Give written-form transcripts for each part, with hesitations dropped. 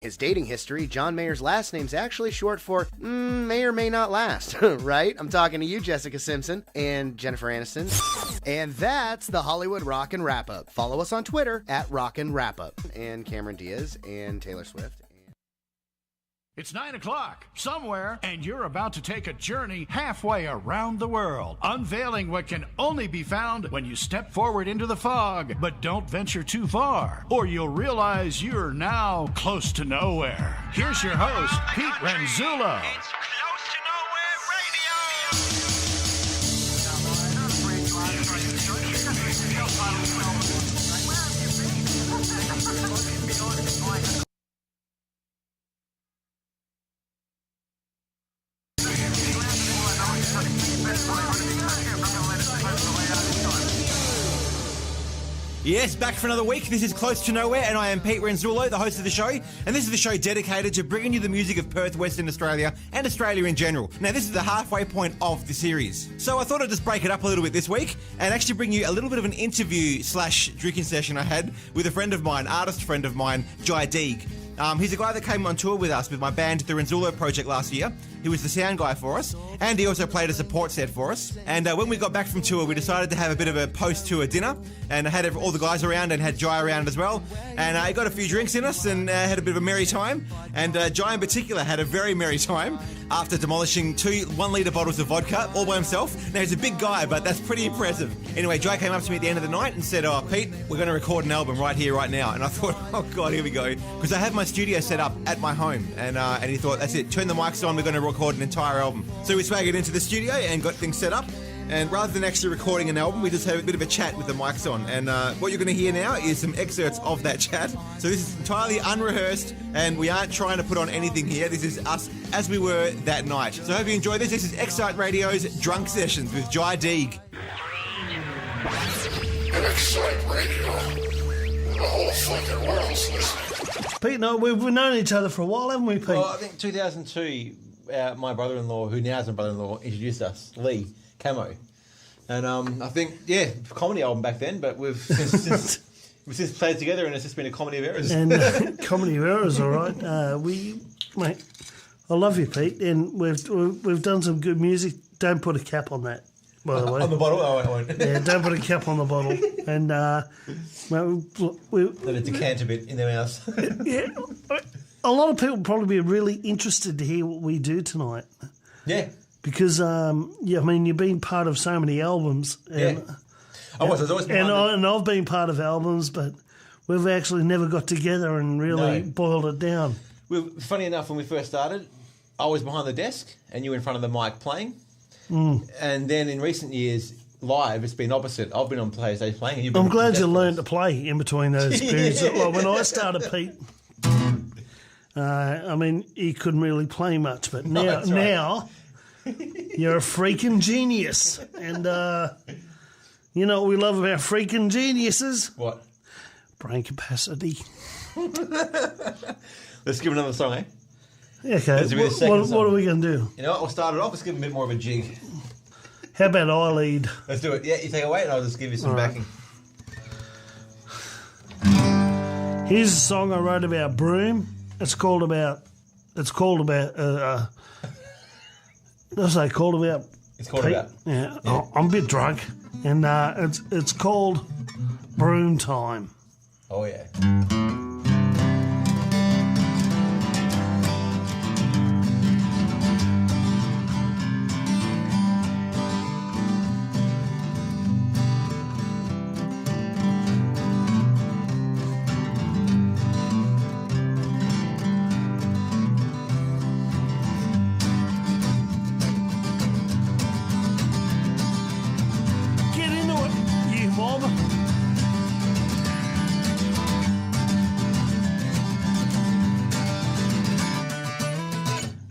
His dating history, John Mayer's last name's actually short for may or may not last, right? I'm talking to you, Jessica Simpson and Jennifer Aniston. And that's the Hollywood Rockin' Wrap-Up. Follow us on Twitter at Rockin' Wrap-Up. And Cameron Diaz and Taylor Swift. It's 9 o'clock somewhere, and you're about to take a journey halfway around the world, unveiling what can only be found when you step forward into the fog. But don't venture too far, or you'll realize you're now close to nowhere. Here's your host, Pete Renzullo. It's Close to Nowhere Radio. Yes, back for another week. This is Close to Nowhere, and I am Pete Renzullo, the host of the show. And this is the show dedicated to bringing you the music of Perth, Western Australia, and Australia in general. Now, this is the halfway point of the series. So I thought I'd just break it up a little bit this week and actually bring you a little bit of an interview / drinking session I had with a friend of mine, artist friend of mine, Jai Deeg. He's a guy that came on tour with us with my band, the Renzullo Project, last year. He was the sound guy for us, and he also played a support set for us. And when we got back from tour, we decided to have a bit of a post-tour dinner, and I had all the guys around and had Jai around as well. And I got a few drinks in us and had a bit of a merry time. And Jai in particular had a very merry time after demolishing 2 1-litre bottles of vodka all by himself. Now, he's a big guy, but that's pretty impressive. Anyway, Jai came up to me at the end of the night and said, "Oh, Pete, we're going to record an album right here, right now." And I thought, oh, God, here we go. Because I have my studio set up at my home. And he thought, that's it, turn the mics on, we're going to record an entire album. So we swaggered into the studio and got things set up. And rather than actually recording an album, we just had a bit of a chat with the mics on. And what you're going to hear now is some excerpts of that chat. So this is entirely unrehearsed, and we aren't trying to put on anything here. This is us as we were that night. So I hope you enjoy this. This is XSite Radio's Drunk Sessions with Jai Deeg. XSite Radio. The whole fucking world's listening. Pete, no, we've known each other for a while, haven't we, Pete? Well, I think 2002, my brother-in-law, who now is my brother-in-law, introduced us, Lee Camo. And I think, comedy album back then, but we've since played together, and it's just been a comedy of errors. And comedy of errors, all right. Mate, I love you, Pete, and we've done some good music. Don't put a cap on that, by the way. On the bottle? Oh, I won't. Yeah, don't put a cap on the bottle. And let it decant a bit in their mouths. Yeah, a lot of people will probably be really interested to hear what we do tonight. Yeah. Because, you've been part of so many albums. And, I was always and I've been part of albums, but we've actually never got together and really boiled it down. Well, funny enough, when we first started, I was behind the desk and you were in front of the mic playing. And then in recent years, live, it's been opposite. I've been on PlayStation playing. And you've been I'm glad you learned to play in between those periods. Well, when I started, Pete, you couldn't really play much, but now you're a freaking genius. And you know what we love about freaking geniuses? What? Brain capacity. Let's give another song, eh? Okay, what are we going to do? You know what, we'll start it off. Let's give it a bit more of a jig. How about I lead? Let's do it. Yeah, you take away and I'll just give you some backing. Here's a song I wrote about Broome. It's called about. It's called about. Yeah. I'm a bit drunk, and it's called Broome Time. Oh yeah.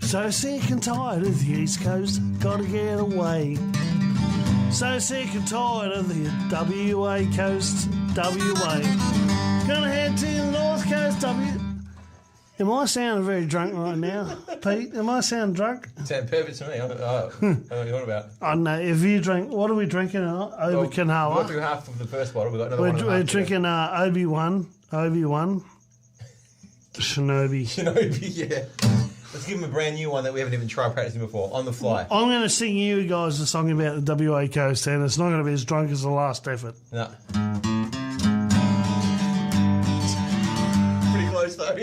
So sick and tired of the East Coast, gotta get away. So sick and tired of the WA coast, WA. Gonna head to the North Coast, Am I sounding very drunk right now, Pete? Am I sounding drunk? Sound perfect to me. I don't know what you're on about. I know. If you drink, what are we drinking? Canoa. We'll do half of the first bottle. We've got another one. We're drinking Obi-Wan. Shinobi. Shinobi, yeah. Let's give him a brand new one that we haven't even tried practicing before, on the fly. I'm going to sing you guys a song about the WA coast, and it's not going to be as drunk as the last effort. No. Pretty close, though.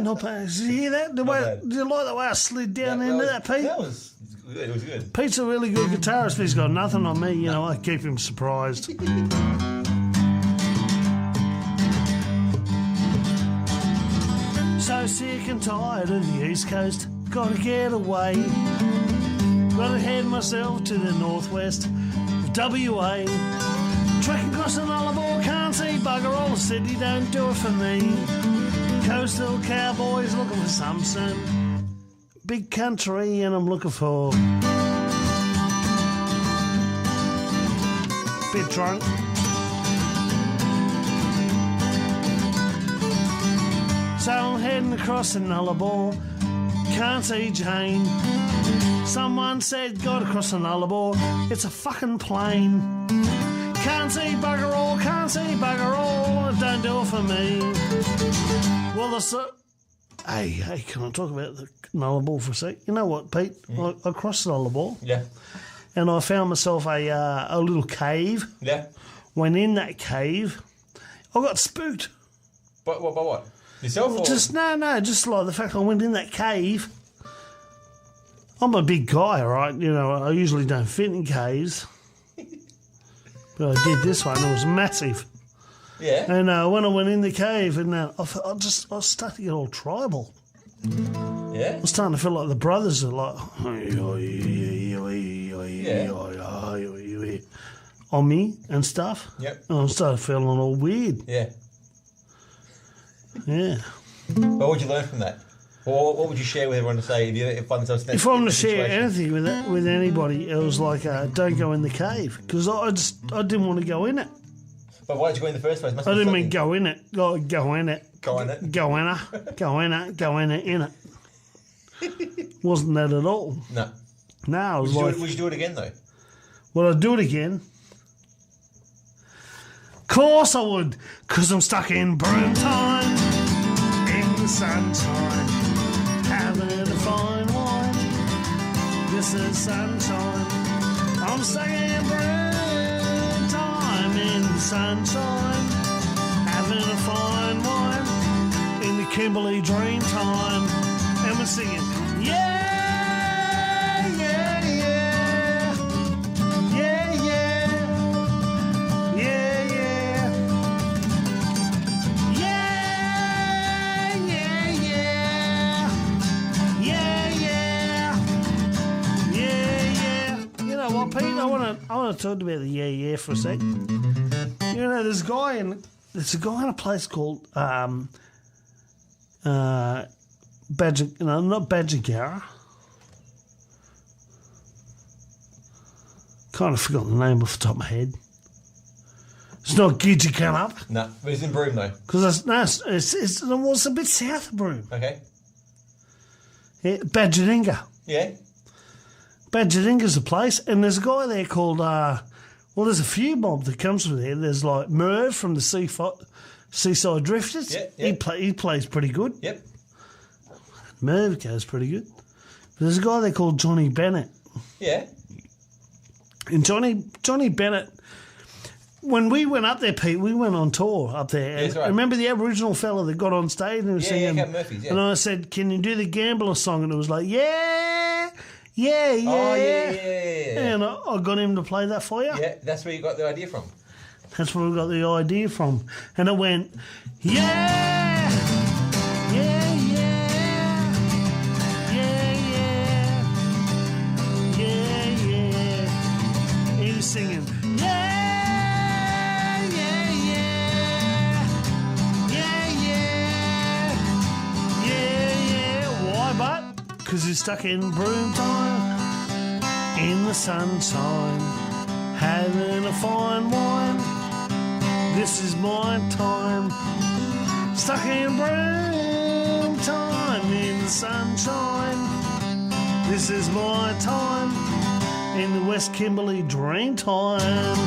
Not bad. Did you hear that? Did you like the way I slid down into that, Pete? That was good. It was good. Pete's a really good guitarist, but he's got nothing on me. You know, I keep him surprised. So sick and tired of the East Coast, gotta get away. Gotta head myself to the northwest of WA. Trekking across the Nullarbor, can't see bugger all. The city don't do it for me. Coastal cowboys looking for some sun. Big country, and I'm looking for bit drunk. So I'm heading across the Nullarbor, can't see Jane. Someone said, gotta cross the Nullarbor, it's a fucking plane. Can't see bugger all, can't see bugger all, don't do it for me. Well, hey, can I talk about the Nullarbor for a sec? You know what, Pete? I crossed the Nullarbor. Yeah. And I found myself a little cave. Yeah. Went in that cave. I got spooked. By what? Yourself or? Just like the fact I went in that cave. I'm a big guy, right? You know, I usually don't fit in caves. But I did this one. It was massive. Yeah. And when I went in the cave, and I was starting to get all tribal. Yeah. I was starting to feel like the brothers are like on me and stuff. Yep. And I started feeling all weird. Yeah. Yeah. What would you learn from that? Or what would you share with everyone to say if I'm to share anything with anybody, it was like, don't go in the cave, because I didn't want to go in it. But why did you go in the first place? I didn't mean go in it. Go in it. Go in it. Go in it. Wasn't that at all? No. No, I was Would you do it again though? Would I do it again? Course I would, because I'm stuck in broom time, in the sunshine, having a fine wine. This is sunshine. I'm stuck in broom time, in the sunshine, having a fine wine, in the Kimberley dream time, and we're singing, yeah. Pete, I want to talk about the yeah for a sec. You know, there's a guy in a place called Badgegara. Kind of forgot the name off the top of my head. It's not Gidgekunup. No, but it's in Broome though. Because it's a bit south of Broome. Okay. Yeah, Badgeringa. Yeah. Badgeringa's a place, and there's a guy there called, there's a few mob that comes from there. There's like Merv from the Seaside Drifters. Yeah. He plays pretty good. Yep. Merv goes pretty good. But there's a guy there called Johnny Bennett. Yeah. And Johnny Bennett, when we went up there, Pete, we went on tour up there. Yeah, that's right. Remember the Aboriginal fella that got on stage and was singing? Yeah, Cap Murphy's, yeah. And I said, can you do the Gambler song? And it was like, yeah. Oh, yeah. And I got him to play that for you. Yeah, that's where you got the idea from. That's where we got the idea from. And it went, yeah. He was singing, Why, but? Because he's stuck in Broome time, in the sunshine, having a fine wine. This is my time, stuck in Broome time, in the sunshine. This is my time, in the West Kimberley dream time.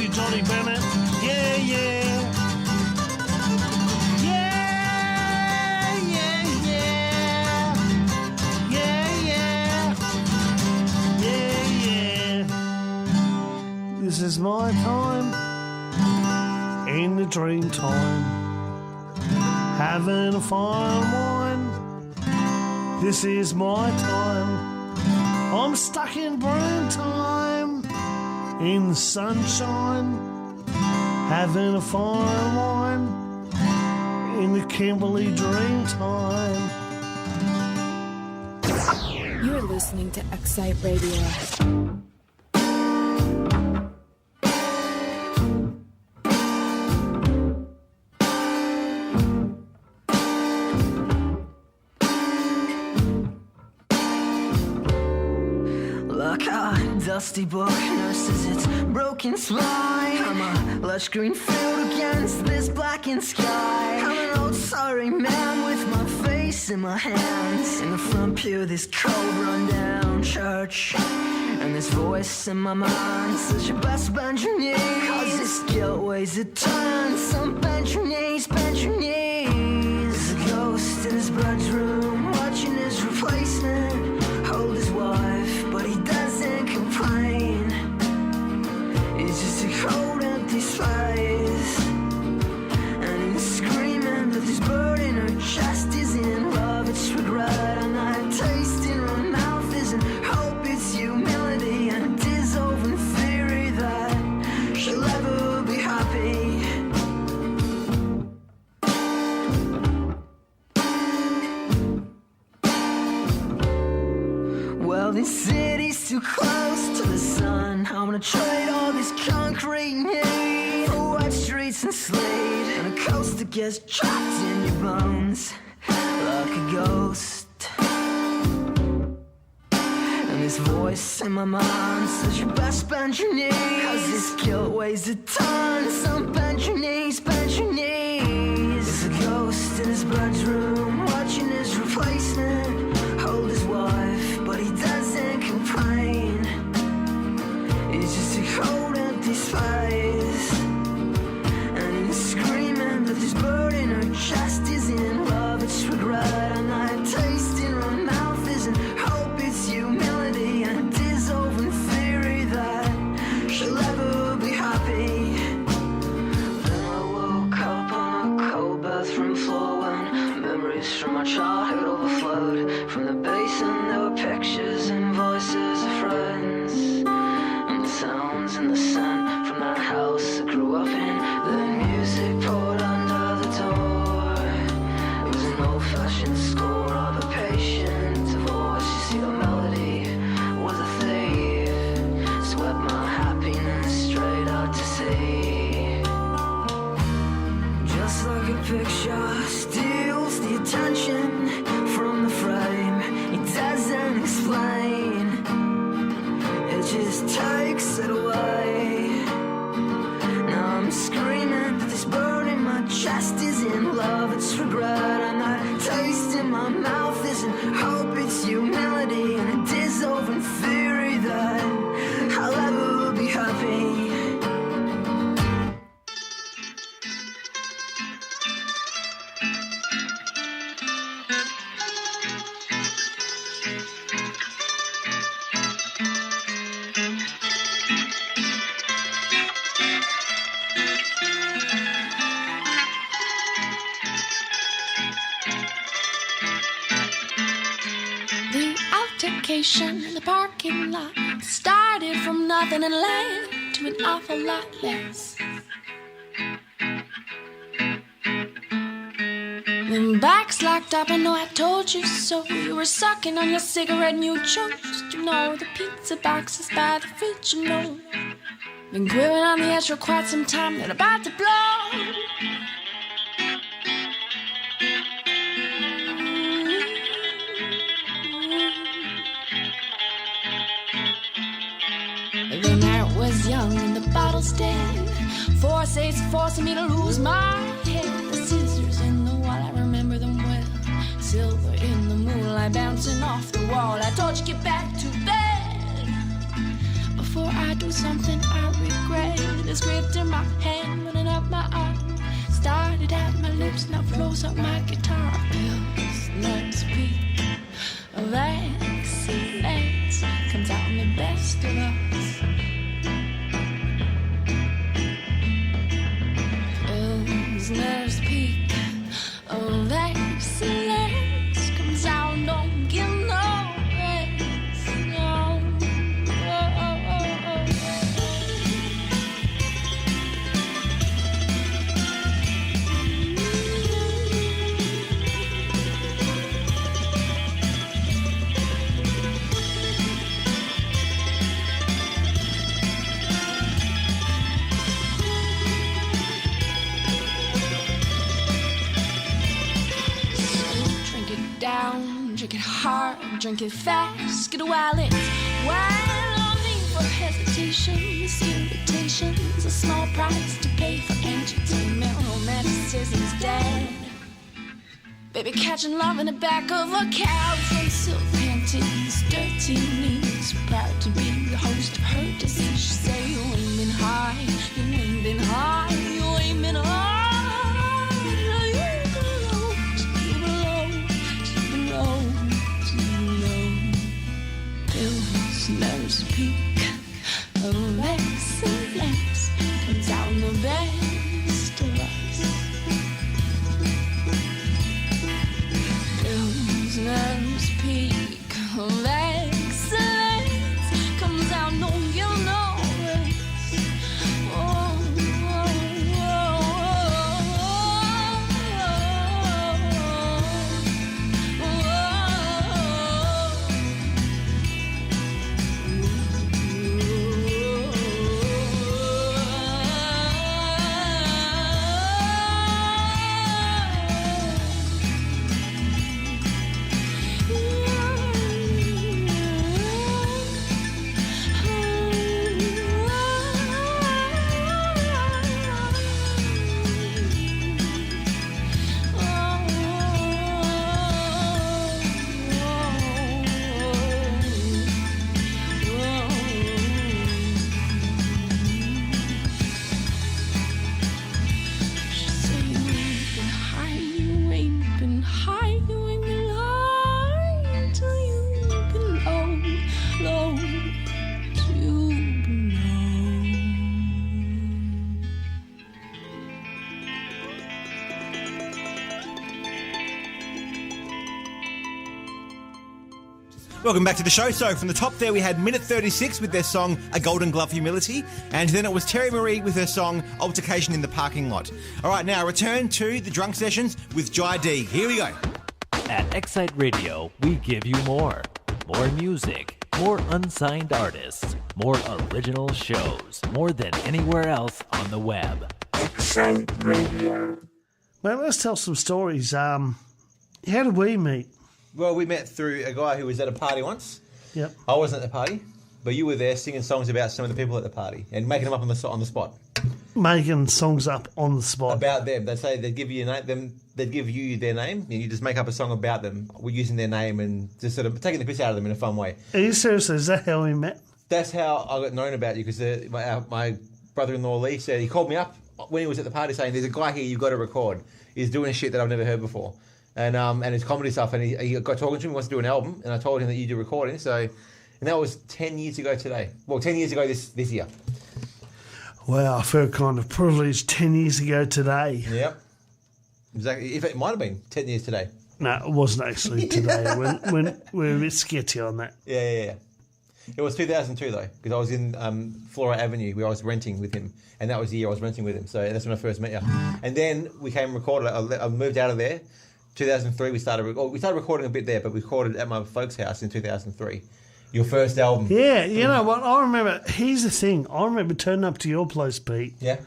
you, Johnny Bennett. Yeah, yeah. Yeah, yeah, yeah. Yeah, yeah. Yeah, yeah. This is my time. In the dream time. Having a fine wine. This is my time. I'm stuck in broom time. In the sunshine. Having a fine wine. In the Kimberley dream time. You're listening to XSite Radio. Dusty book nurses its broken spine. I'm a lush green field against this blackened sky. I'm an old sorry man with my face in my hands. In the front pew of this cold rundown church. And this voice in my mind says you best bend your knees. Cause this guilt weighs a ton. So bend your knees, bend your knees. There's a ghost in his bedroom watching his replacement hold his wife, but he doesn't complain. It's just a cold empty space. And he's screaming that this bird in her chest isn't love, it's regret. And that taste in her mouth isn't hope, it's humility. And a dissolving theory that she'll never be happy. Well, this city's too close to the sun. I'm gonna trade all this concrete and heat for wet streets and sleet, and a coast that gets trapped in your bones like a ghost. And this voice in my mind says you best bend your knees, cause this guilt weighs a ton. So bend your knees, bend your knees. There's a ghost in his bedroom watching his replacement hold his wife, but he doesn't complain. It's just a cold empty space. And he's screaming that this bird in her chest isn't love, it's regret. And that taste in her mouth isn't hope, it's humility. And a dissolving theory that she'll never be happy. Then I woke up on a cold bathroom floor when memories from my childhood overflowed. From the basin there were pictures and voices of friends, and the sounds and the scent from that house I grew up in. The music poured under the door. It was an old-fashioned score of a patient divorce. You see, the melody was a thief, swept my happiness straight out to sea. Just like a picture steals the attention from the frame, it doesn't explain, it just takes it away. Now I'm screaming that this bird in my chest isn't love, it's regret. And that taste in my mouth isn't hope, it's humility. And a dissolving theory that I'll ever be happy. In the parking lot started from nothing and led to an awful lot less. Then backs locked up, I know I told you so. You were sucking on your cigarette and you chose to know the pizza boxes by the fridge, you know. Been quivering on the edge for quite some time, they're about to blow. The night was young and the bottle's dead. Force forcing me to lose my head. The scissors in the wall, I remember them well. Silver in the moonlight bouncing off the wall. I told you get back to bed before I do something I regret. This great my hand, running up my arm. Started at my lips, now flows up my guitar. Pilsner's peak of excellence comes out in the best of us. Pilsner's peak of excellence comes out, don't give no rest, no. Down, drink it hard, drink it fast, get a while it's wild. No need for hesitations, irritations, a small price to pay for entertainment. Romanticism's dead. Baby catching love in the back of a cab from silk panties, dirty knees, proud to be the host of her disease. She say you ain't been high, you ain't been high, you ain't been high. Pilsner's peak of excellence comes out in the best of us. Pilsner's peak of excellence comes out, don't give no rest. Oh, oh, Welcome back to the show. So from the top there we had Minute 36 with their song A Golden Glove Humility, and then it was Terry Marie with her song Altercation in the Parking Lot. All right, now return to the drunk sessions with Jai D. Here we go. At XSite Radio, we give you more. More music, more unsigned artists, more original shows, more than anywhere else on the web. XSite Radio. Well, let's tell some stories. How did we meet? Well, we met through a guy who was at a party once. Yep. I wasn't at the party, but you were there singing songs about some of the people at the party and making them up on the spot. Making songs up on the spot. About them. They'd say they'd give you they'd give you their name, and you just make up a song about them. We're using their name and just sort of taking the piss out of them in a fun way. Are you serious? Is that how we met? That's how I got known about you, because my brother-in-law Lee said, he called me up when he was at the party saying, there's a guy here you've got to record. He's doing shit that I've never heard before. And his comedy stuff, and he got talking to me, he wants to do an album, and I told him that you do recording, and that was 10 years ago today. Well, 10 years ago this year. Wow, I felt kind of privileged 10 years ago today. Yep. Exactly. If it might have been 10 years today. No, it wasn't actually today. when we're a bit sketchy on that. Yeah. It was 2002 though, because I was in Flora Avenue where I was renting with him, and that was the year I was renting with him. So that's when I first met you. And then we came and recorded. I moved out of there. 2003 we started recording a bit there, but we recorded at my folks' house in 2003. Your first album. Yeah, you know what? I remember. Here's the thing. I remember turning up to your place, Pete. Yeah.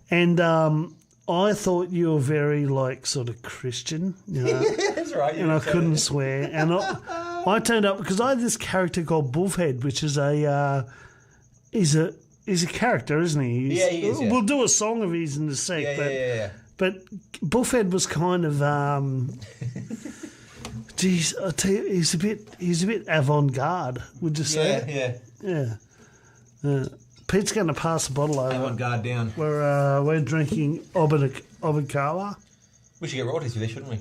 And I thought you were very sort of Christian. You know? Yeah, that's right. And I couldn't swear. And I turned up because I had this character called Bullhead, which is he's a character, isn't he? He is. Yeah. We'll do a song of his in a sec. Yeah. But Bullhead was kind of, geez, I tell you, he's a bit avant-garde. Would you say? Yeah. Pete's going to pass the bottle over. Have one guard down. We're drinking Obikawa. We should get royalties for this, shouldn't we?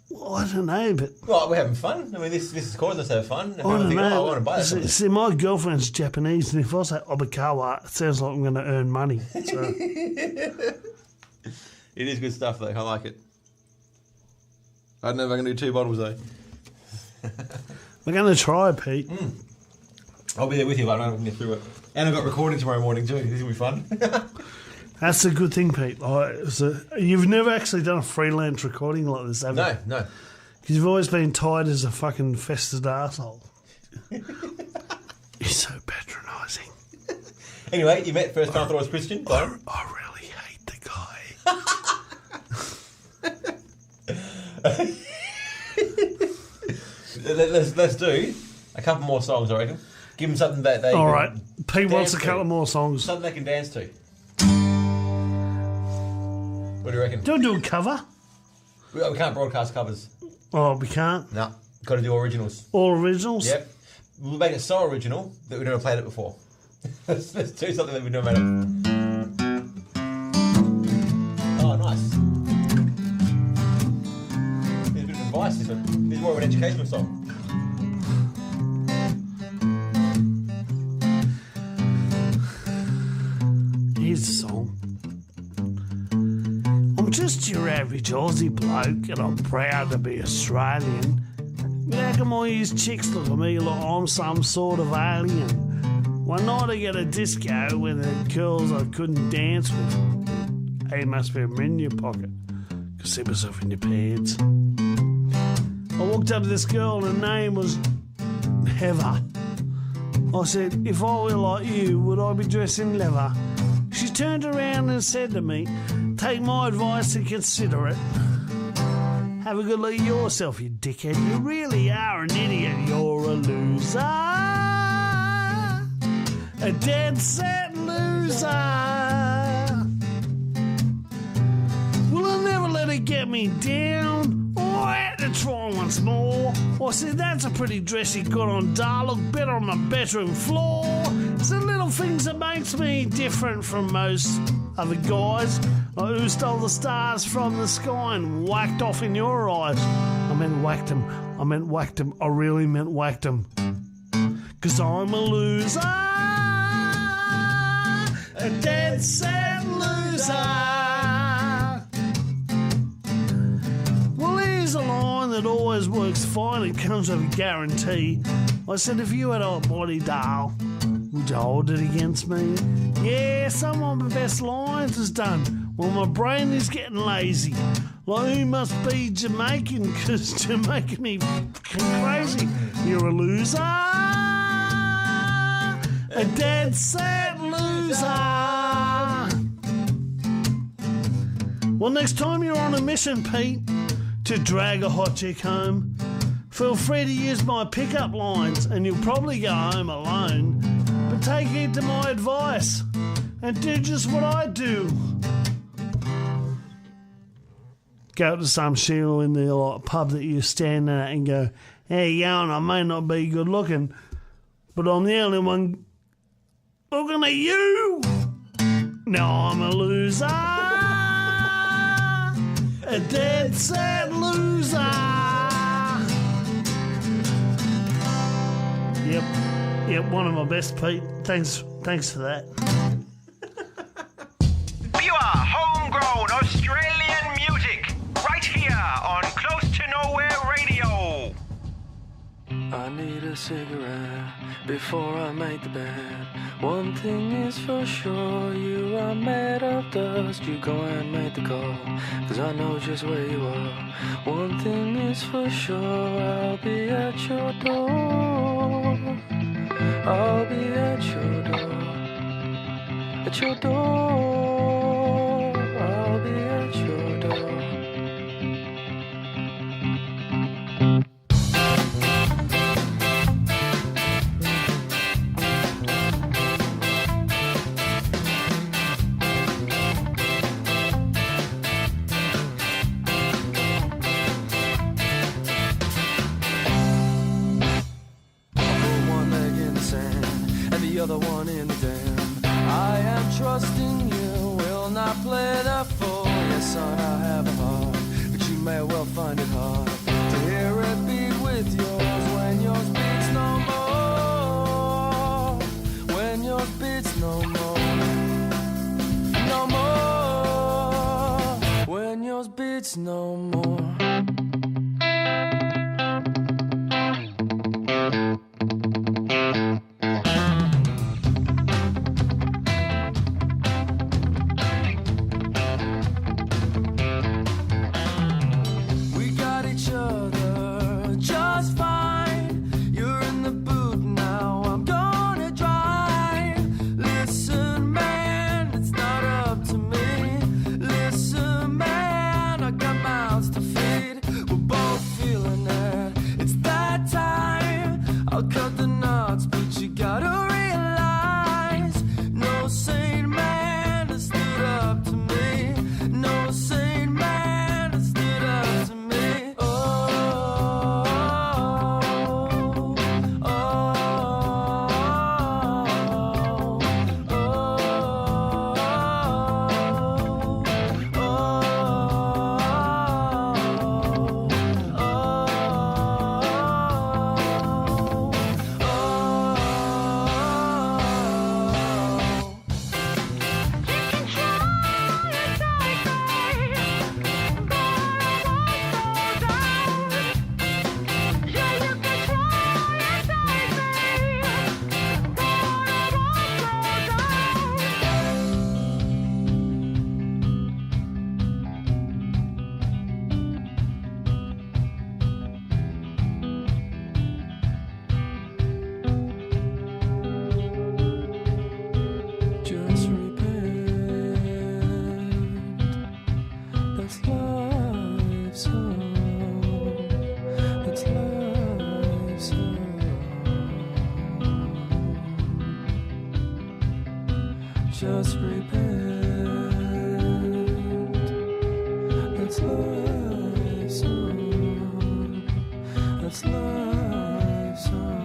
Well, I don't know, but... Well, we're having fun. I mean, this is causing us to have fun. I don't know. I want to buy this. See, my girlfriend's Japanese, and if I say Obikawa, it sounds like I'm going to earn money. So. It is good stuff, though. I like it. I don't know if I can do 2 bottles, though. We're going to try, Pete. I'll be there with you, but I don't get through it. And I've got recording tomorrow morning, too. This will be fun. That's a good thing, Pete. You've never actually done a freelance recording like this, have you? No. Because you've always been tied as a fucking festered arsehole. You're so patronising. Anyway, you met first time, thought I was Christian. I really hate the guy. Let's do a couple more songs, I reckon. Give them something that they All right. Pete wants a couple more songs. Something they can dance to. What do you reckon? Do you want to do a cover? We can't broadcast covers. Oh, we can't? No. Got to do originals. All originals? Yep. We'll make it so original that we've never played it before. Let's do something that we've never made it. Oh, nice. There's a bit of advice, this one. This is more of an educational song. Here's the song. I'm just your average Aussie bloke and I'm proud to be Australian. But how come all these chicks look at me like I'm some sort of alien? One night I get a disco with the girls I couldn't dance with. Hey, must be a in your pocket. Cause see myself in your pants. I walked up to this girl, her name was Heather. I said, if I were like you, would I be dressed in leather? She turned around and said to me, take my advice and consider it. Have a good look at yourself, you dickhead. You really are an idiot. You're a loser. A dead set loser. Well, I'll never let it get me down. Oh, I had to try once more. I said, that's a pretty dress you got on, darling. Look better on the bedroom floor. It's the little things that makes me different from most other guys. Like who stole the stars from the sky and whacked off in your eyes. I meant whacked him. I really meant whacked him. Cause I'm a loser. A dead set loser. Well, here's a line that always works fine. It comes with a guarantee. I said, if you had a body, doll, would you hold it against me? Yeah, some of my best lines is done. Well, my brain is getting lazy. Like, who must be Jamaican? Because Jamaican me fucking crazy. You're a loser. A dead set loser. Well, next time you're on a mission, Pete, to drag a hot chick home, feel free to use my pickup lines and you'll probably go home alone. But take heed to my advice and do just what I do. Go to some Sheila in the pub that you're standing at and go, hey, Yowen, I may not be good looking, but I'm the only one looking at you. Now I'm a loser. A dead set loser. Yep, one of my best, Pete. Thanks for that. Pure homegrown Australian music, right here on Close to Nowhere Radio. I need a cigarette before I make the bed. One thing is for sure, you are made of dust. You go and make the call, cause I know just where you are. One thing is for sure, I'll be at your door. I'll be at your door. At your door. I'll be at your door. Other one in the dam. I play the fool. Yes, son, I have a heart, but you may well find it hard to hear it beat with yours when yours beats no more. When yours beats no more. No more. When yours beats no more. Just repent. That's life's song. That's life's song.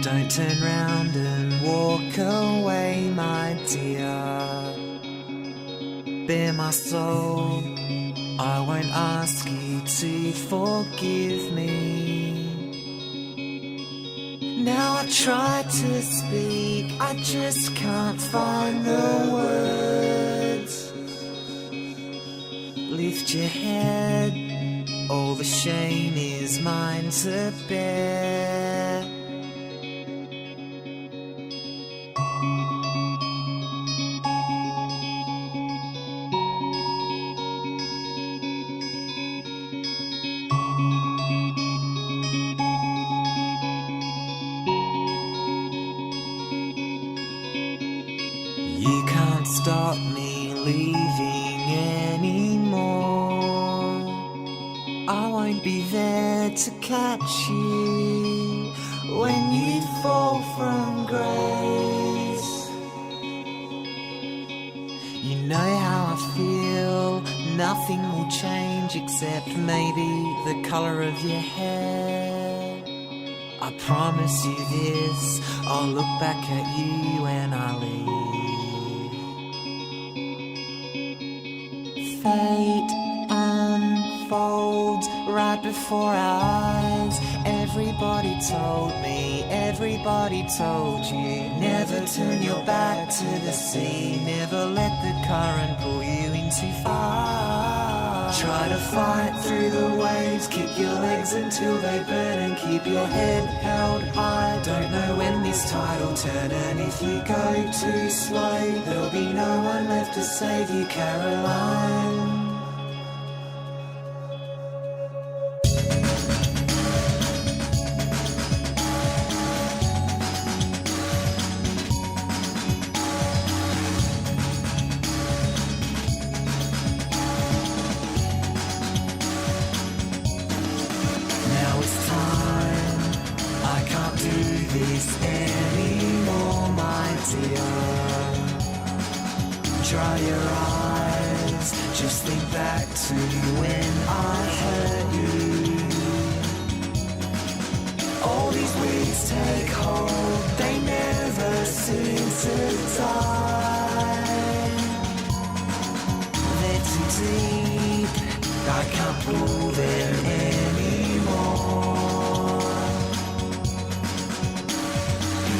Don't turn round and walk away, my dear. Bare my soul, I won't ask you to forgive me. Now I try to speak, I just can't find the words. Lift your head, all the shame is mine to bear. You can't stop me leaving anymore. I won't be there to catch you when you fall from grace. You know how I feel, nothing will change except maybe the colour of your hair. I promise you this, I'll look back at you when I leave. fate unfolds right before our eyes. Everybody told me, everybody told you, never turn your back to the sea, never let the current pull you in too far. Try to fight through the waves, kick your legs until they burn and keep your head held high. Don't know when this tide will turn, and if you go too slow, there'll be no one left to save you, Caroline. Dry your eyes, just think back to when I hurt you. All these weeds take hold, they never seem to die. They're too deep, I can't pull them anymore.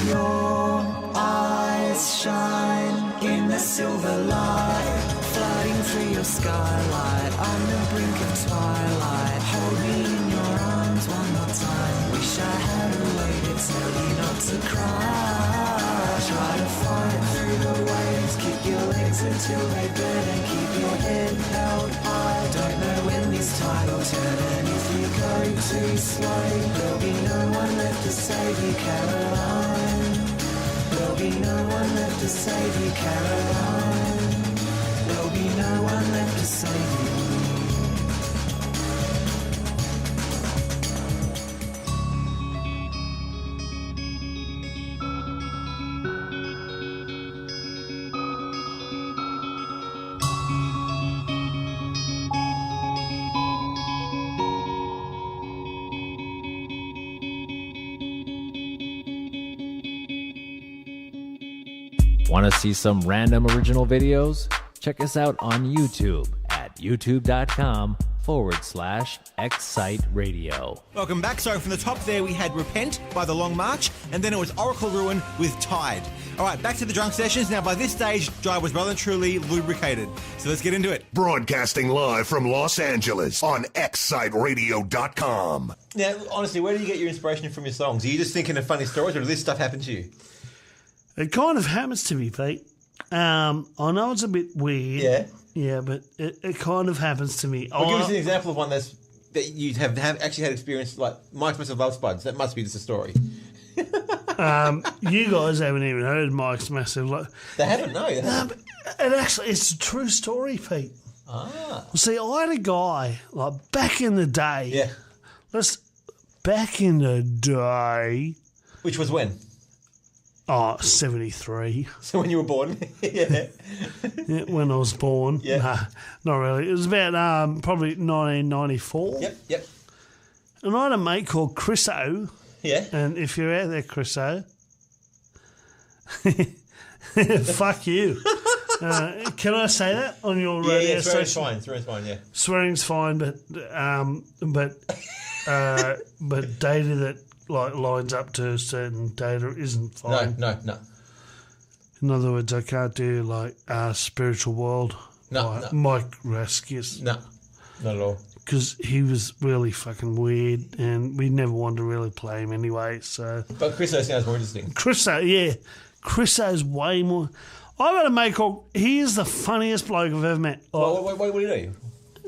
Your eyes shine in the silver light, flooding through your skylight, on the brink of twilight. Hold me in your arms one more time. Wish I had a way to tell you not to cry. Try to fight through the waves, kick your legs until they burn and keep your head held high. Don't know when this tide will turn, and if you go too slow, there'll be no one left to save you, Caroline. There'll be no one left to save you, Caroline. There'll be no one left to save you. Want to see some random original videos? Check us out on YouTube at youtube.com/XSite Radio. Welcome back. So from the top there we had Repent by The Long March, and then it was Oracle Ruin with Tide. All right, back to the drunk sessions. Now by this stage, Jai was well and truly lubricated. So let's get into it. Broadcasting live from Los Angeles on XSiteRadio.com. Now, honestly, where do you get your inspiration from your songs? Are you just thinking of funny stories, or does this stuff happen to you? It kind of happens to me, Pete. I know it's a bit weird. Yeah. Yeah, but it kind of happens to me. Well, give us an example of one that you have actually had experience, like Mike's Massive Love Spuds. That must be just a story. You guys haven't even heard Mike's Massive Love. They haven't, no. But it's a true story, Pete. Ah. Well, see, I had a guy, like, back in the day. Yeah. Back in the day. Which was when? Oh, 73. So when you were born? Yeah. Yeah, when I was born. Yeah. Nah, not really. It was about probably 1994. Yep. And I had a mate called Chriso. Yeah. And if you're out there, Chriso, fuck you. Can I say that on your radio station? Swearing's fine, yeah. Swearing's fine, but data that lines up to a certain data isn't fine. No. In other words, I can't do spiritual world. No. Mike Raskis. No, not at all. Because he was really fucking weird, and we never wanted to really play him anyway. So, but Chriso sounds more interesting. Chriso's way more. I've got a mate called. He is the funniest bloke I've ever met. What do you do?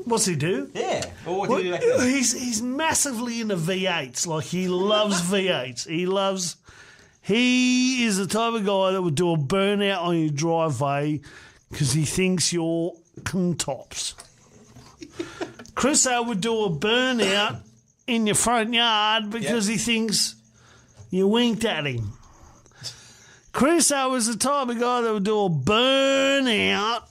What's he do? Yeah. Well, what do you do back then? He's massively into V8s. Like, he loves V8s. He is the type of guy that would do a burnout on your driveway because he thinks you're tops. Chriso would do a burnout in your front yard because he thinks you winked at him. Chriso was the type of guy that would do a burnout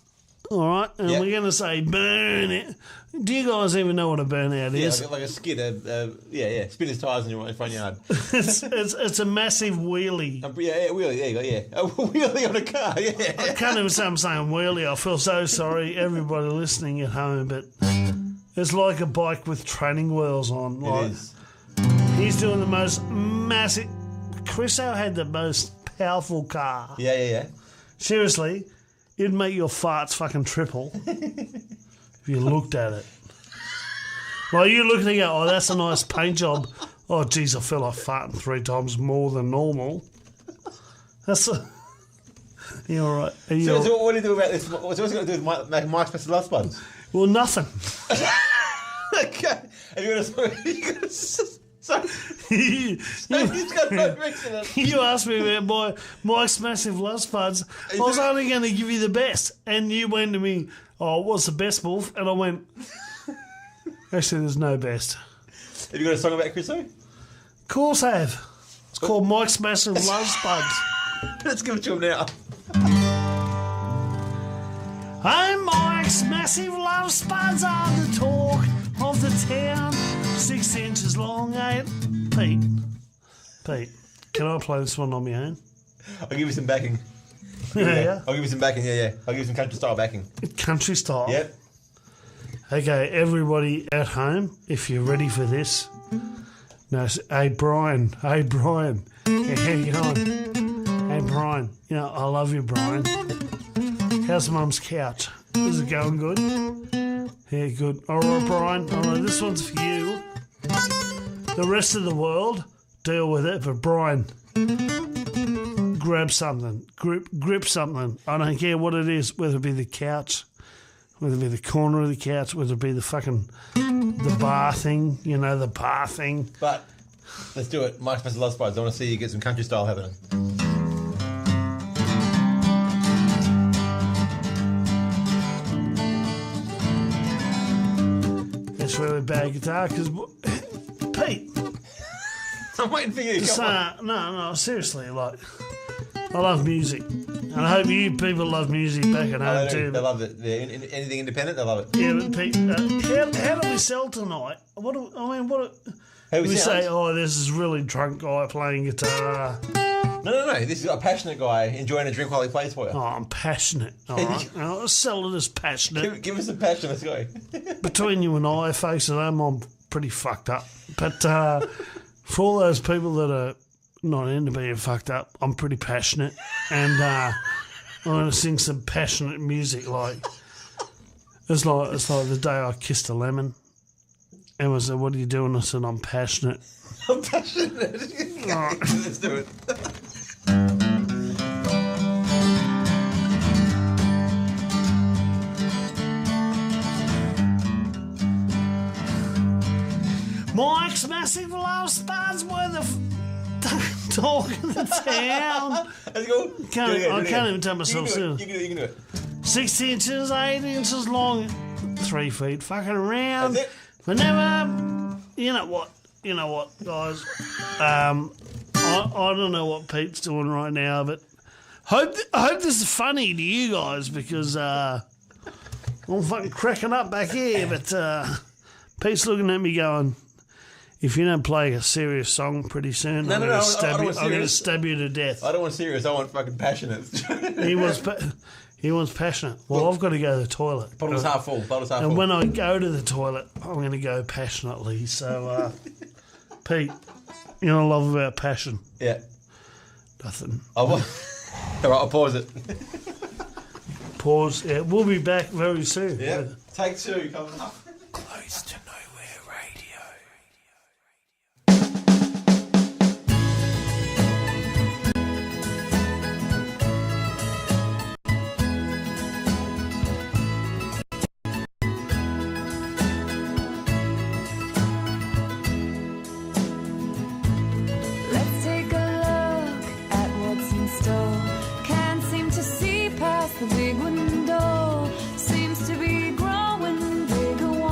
All right, and we're going to say burn it. Do you guys even know what a burnout is? Yeah, like a skid. Spin his tyres in your front yard. it's a massive wheelie. Wheelie. There you go. Yeah, a wheelie on a car. Yeah. I can't even say I'm saying wheelie. I feel so sorry, everybody listening at home, but it's like a bike with training wheels on. It is. He's doing the most massive. Chriso had the most powerful car. Yeah. Seriously, it'd make your farts fucking triple if you looked at it. Like you look and you go, oh, that's a nice paint job. Oh, geez, I feel like farting 3 times more than normal. You all right? So what do you do about this? What's it got to do with Mike's Special Love Spuds? Well, nothing. Okay. Have you got a... So he's got no reason. You asked me about Mike's Massive Love Spuds. I was only going to give you the best. And you went to me, oh, what's the best, Wolf? And I went, actually, there's no best. Have you got a song about Chriso? Of course I have. It's called Mike's Massive Love Spuds. Let's give it to him now. I'm Mike's Massive Love Spuds are the talk of the town. 6 inches long, 8. Pete, can I play this one on my own? I'll give you some backing. Yeah. I'll give you some backing, yeah. I'll give you some country style backing. Country style? Yep. Okay, everybody at home, if you're ready for this. No, hey, Brian. Yeah, how you going? Hey, Brian. You know, I love you, Brian. How's Mum's couch? Is it going good? Yeah, good. All right, Brian. All right, this one's for you. The rest of the world, deal with it. But Brian, grab something. Grip something. I don't care what it is, whether it be the couch, whether it be the corner of the couch, whether it be the bar thing, the bar thing. But let's do it. Mike's Special Love Spuds. I want to see you get some country style happening. It's really bad guitar because Pete. I'm waiting for you. No, seriously, like I love music, and I hope you people love music back at home too. They love it. Anything independent, they love it. Yeah, but Pete, how do we sell tonight? How do we say? Oh, there's this really drunk guy playing guitar. No. This is a passionate guy enjoying a drink while he plays for you. Oh, I'm passionate. All right, I'll sell it as passionate. Give us some passion. Let's go. Between you and I, folks at home, I'm pretty fucked up. But for all those people that are not into being fucked up, I'm pretty passionate, and I'm going to sing some passionate music. Like it's like the day I kissed a lemon. Emma said, "What are you doing?" I said, "I'm passionate." I'm passionate. Right. Let's do it. Mike's Massive Love Spuds were the talk of the town. Let's go. I can't even tell myself soon. You can do it. 6 inches, 8 inches long, 3 feet fucking around. That's it. Whenever, you know what, guys. I don't know what Pete's doing right now, but I hope this is funny to you guys because I'm fucking cracking up back here. But Pete's looking at me going, if you don't play a serious song pretty soon, I'm going to stab you to death. I don't want serious. I want fucking passionate. He wants passionate. Well, I've got to go to the toilet. Bottle's half full. And when I go to the toilet, I'm going to go passionately. So, Pete, you know what I love about passion? Yeah. Nothing. All right, I'll pause it. Pause. Yeah, we'll be back very soon. Yeah. Take 2 coming up. Close to Nowhere Radio. Let's take a look at what's in store. Can't seem to see past the big window. Seems to be growing bigger.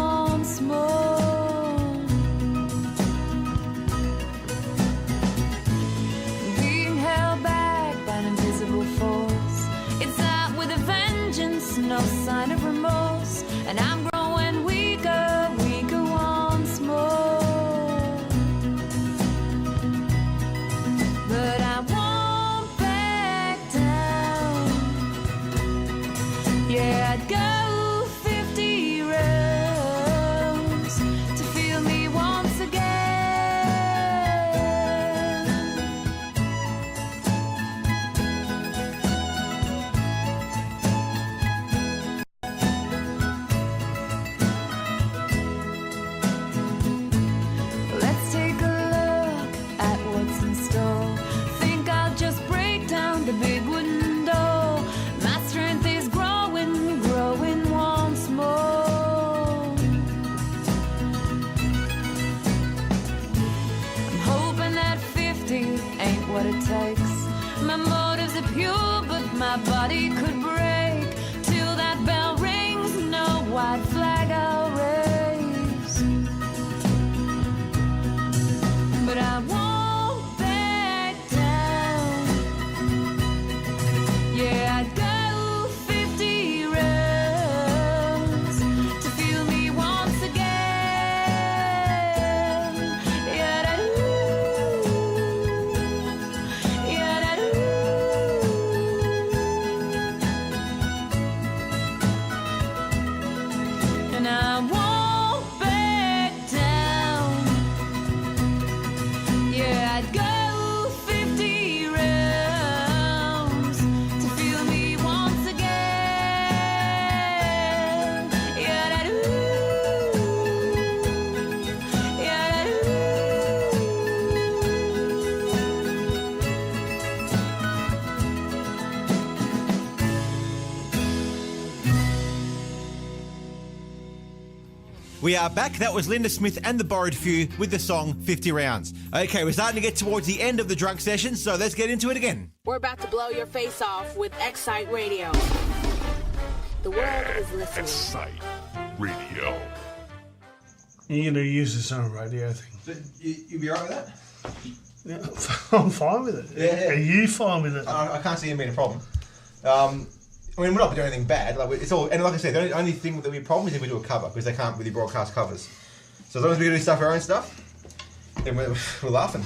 sign of remorse, and I'm growing weaker, weaker once more. But I won't back down. Yeah, I'd go 50 rounds to feel me once again. Let's take a look at what's in store. Think I'll just break down the big wooden door. My strength is growing, growing once more. I'm hoping that 50 ain't what it takes. My motives are pure, but my body could break. Till that bell rings, no white flag I'll raise. But I won't back down. Yeah, I'd go 50 rounds to feel me once again. Yeah, da-doo. Yeah, da-doo. And I won't back down. Yeah, I'd go 50 rounds to feel me once again. Yeah, da-doo. Yeah, We are back. That was Linda Smith and the Borrowed Few with the song 50 Rounds. Okay, we're starting to get towards the end of the drunk session, so let's get into it again. We're about to blow your face off with XSite Radio. The world is listening. XSite Radio. You're going to use this on a radio thing. So you be alright with that? Yeah, I'm fine with it. Yeah. Are you fine with it? I can't see it being a problem. I mean, we're not doing anything bad. Like it's all, and like I said, the only thing that we problem is if we do a cover because they can't really broadcast covers. So as long as we do stuff our own stuff, then we're laughing.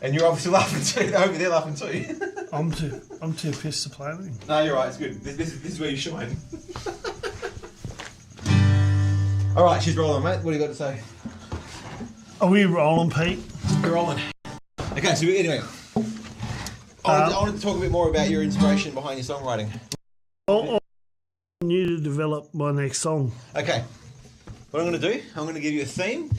And you're obviously laughing too. I hope they're laughing too. I'm too pissed to play with him. No, you're right. It's good. This is where you shine. All right, she's rolling, mate. What do you got to say? Are we rolling, Pete? We're rolling. Okay, so anyway, I wanted to talk a bit more about your inspiration behind your songwriting. I want you to develop my next song. Okay, what I'm going to do, I'm going to give you a theme.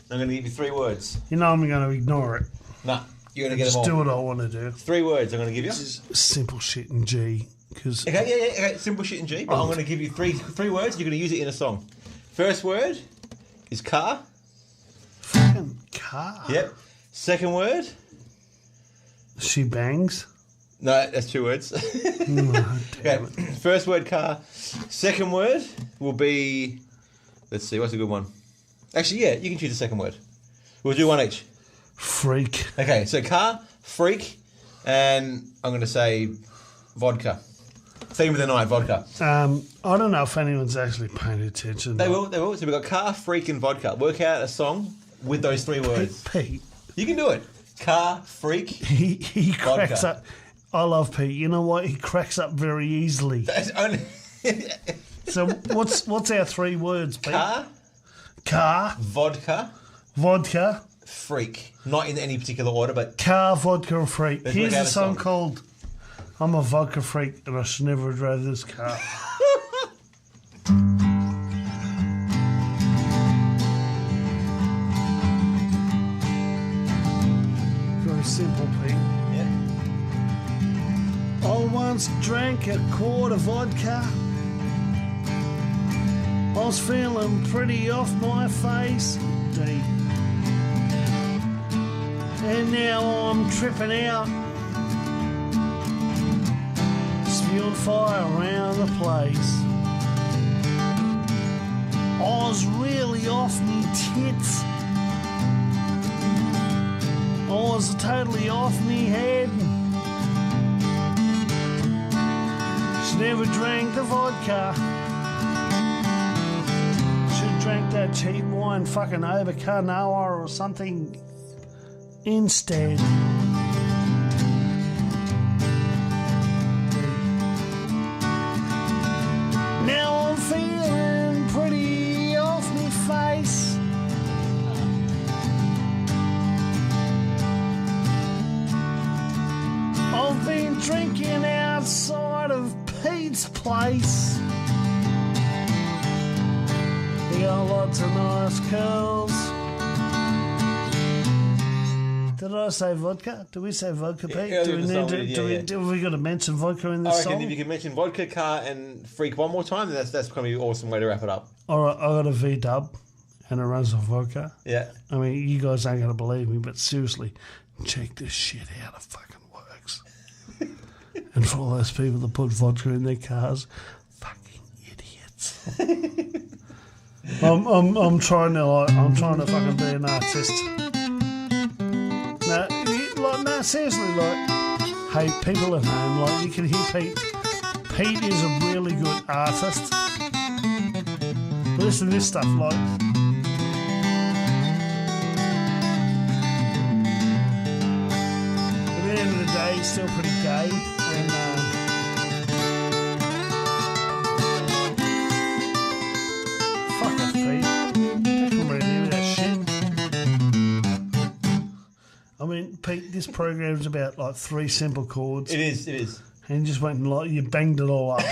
I'm going to give you 3 words. You know I'm going to ignore it. Nah, you're going to get them all. Just do what I want to do. 3 words I'm going to give you. This is simple shit in G. Cause Okay, simple shit in G, but I'm going to give you three words. You're going to use it in a song. First word is car. Fucking car. Yep. Second word. She bangs. No, that's 2 words. Okay. First word car. Second word will be. Let's see. What's a good one? Actually, yeah, you can choose the second word. We'll do one each. Freak. Okay, so car, freak, and I'm going to say vodka. Theme of the night, vodka. I don't know if anyone's actually paying attention. They will. So we've got car, freak, and vodka. Work out a song with those 3 words. Pete. You can do it. Car, freak, he cracks vodka. up. I love Pete. You know what? He cracks up very easily. That's only. So what's our 3 words, Pete? Car, vodka, freak. Not in any particular order, but car, vodka, and freak. Let's Here's work out a a song song. called "I'm a Vodka Freak and I Should Never Have Drove This Car." Very simple, Pete. Yeah. I once drank a quart of vodka. I was feeling pretty off my face, deep. And now I'm tripping out, spewing fire around the place. I was really off me tits. I was totally off me head. Should never drank the vodka. Should drank that cheap wine, fucking over Carnoa or something instead. Now I'm feeling pretty off me face. I've been drinking outside of Pete's place. He got lots of nice curls. Did I say vodka? Do we say vodka, Pete? Yeah, do we got to mention vodka in this I reckon song? if you can mention vodka, car, and freak one more time, then that's going to be an awesome way to wrap it up. All right, I got a V-dub, and it runs on vodka. Yeah. I mean, you guys aren't going to believe me, but seriously, check this shit out. It fucking works. And for all those people that put vodka in their cars, fucking idiots. I'm trying to fucking be an artist. No, seriously, hey, people at home, you can hear Pete. Pete is a really good artist. Listen to this stuff, At the end of the day, he's still pretty gay, and fuck off, Pete. Don't come around here with that shit. I mean, Pete, this program's about 3 simple chords. It is. And you just went and you banged it all up.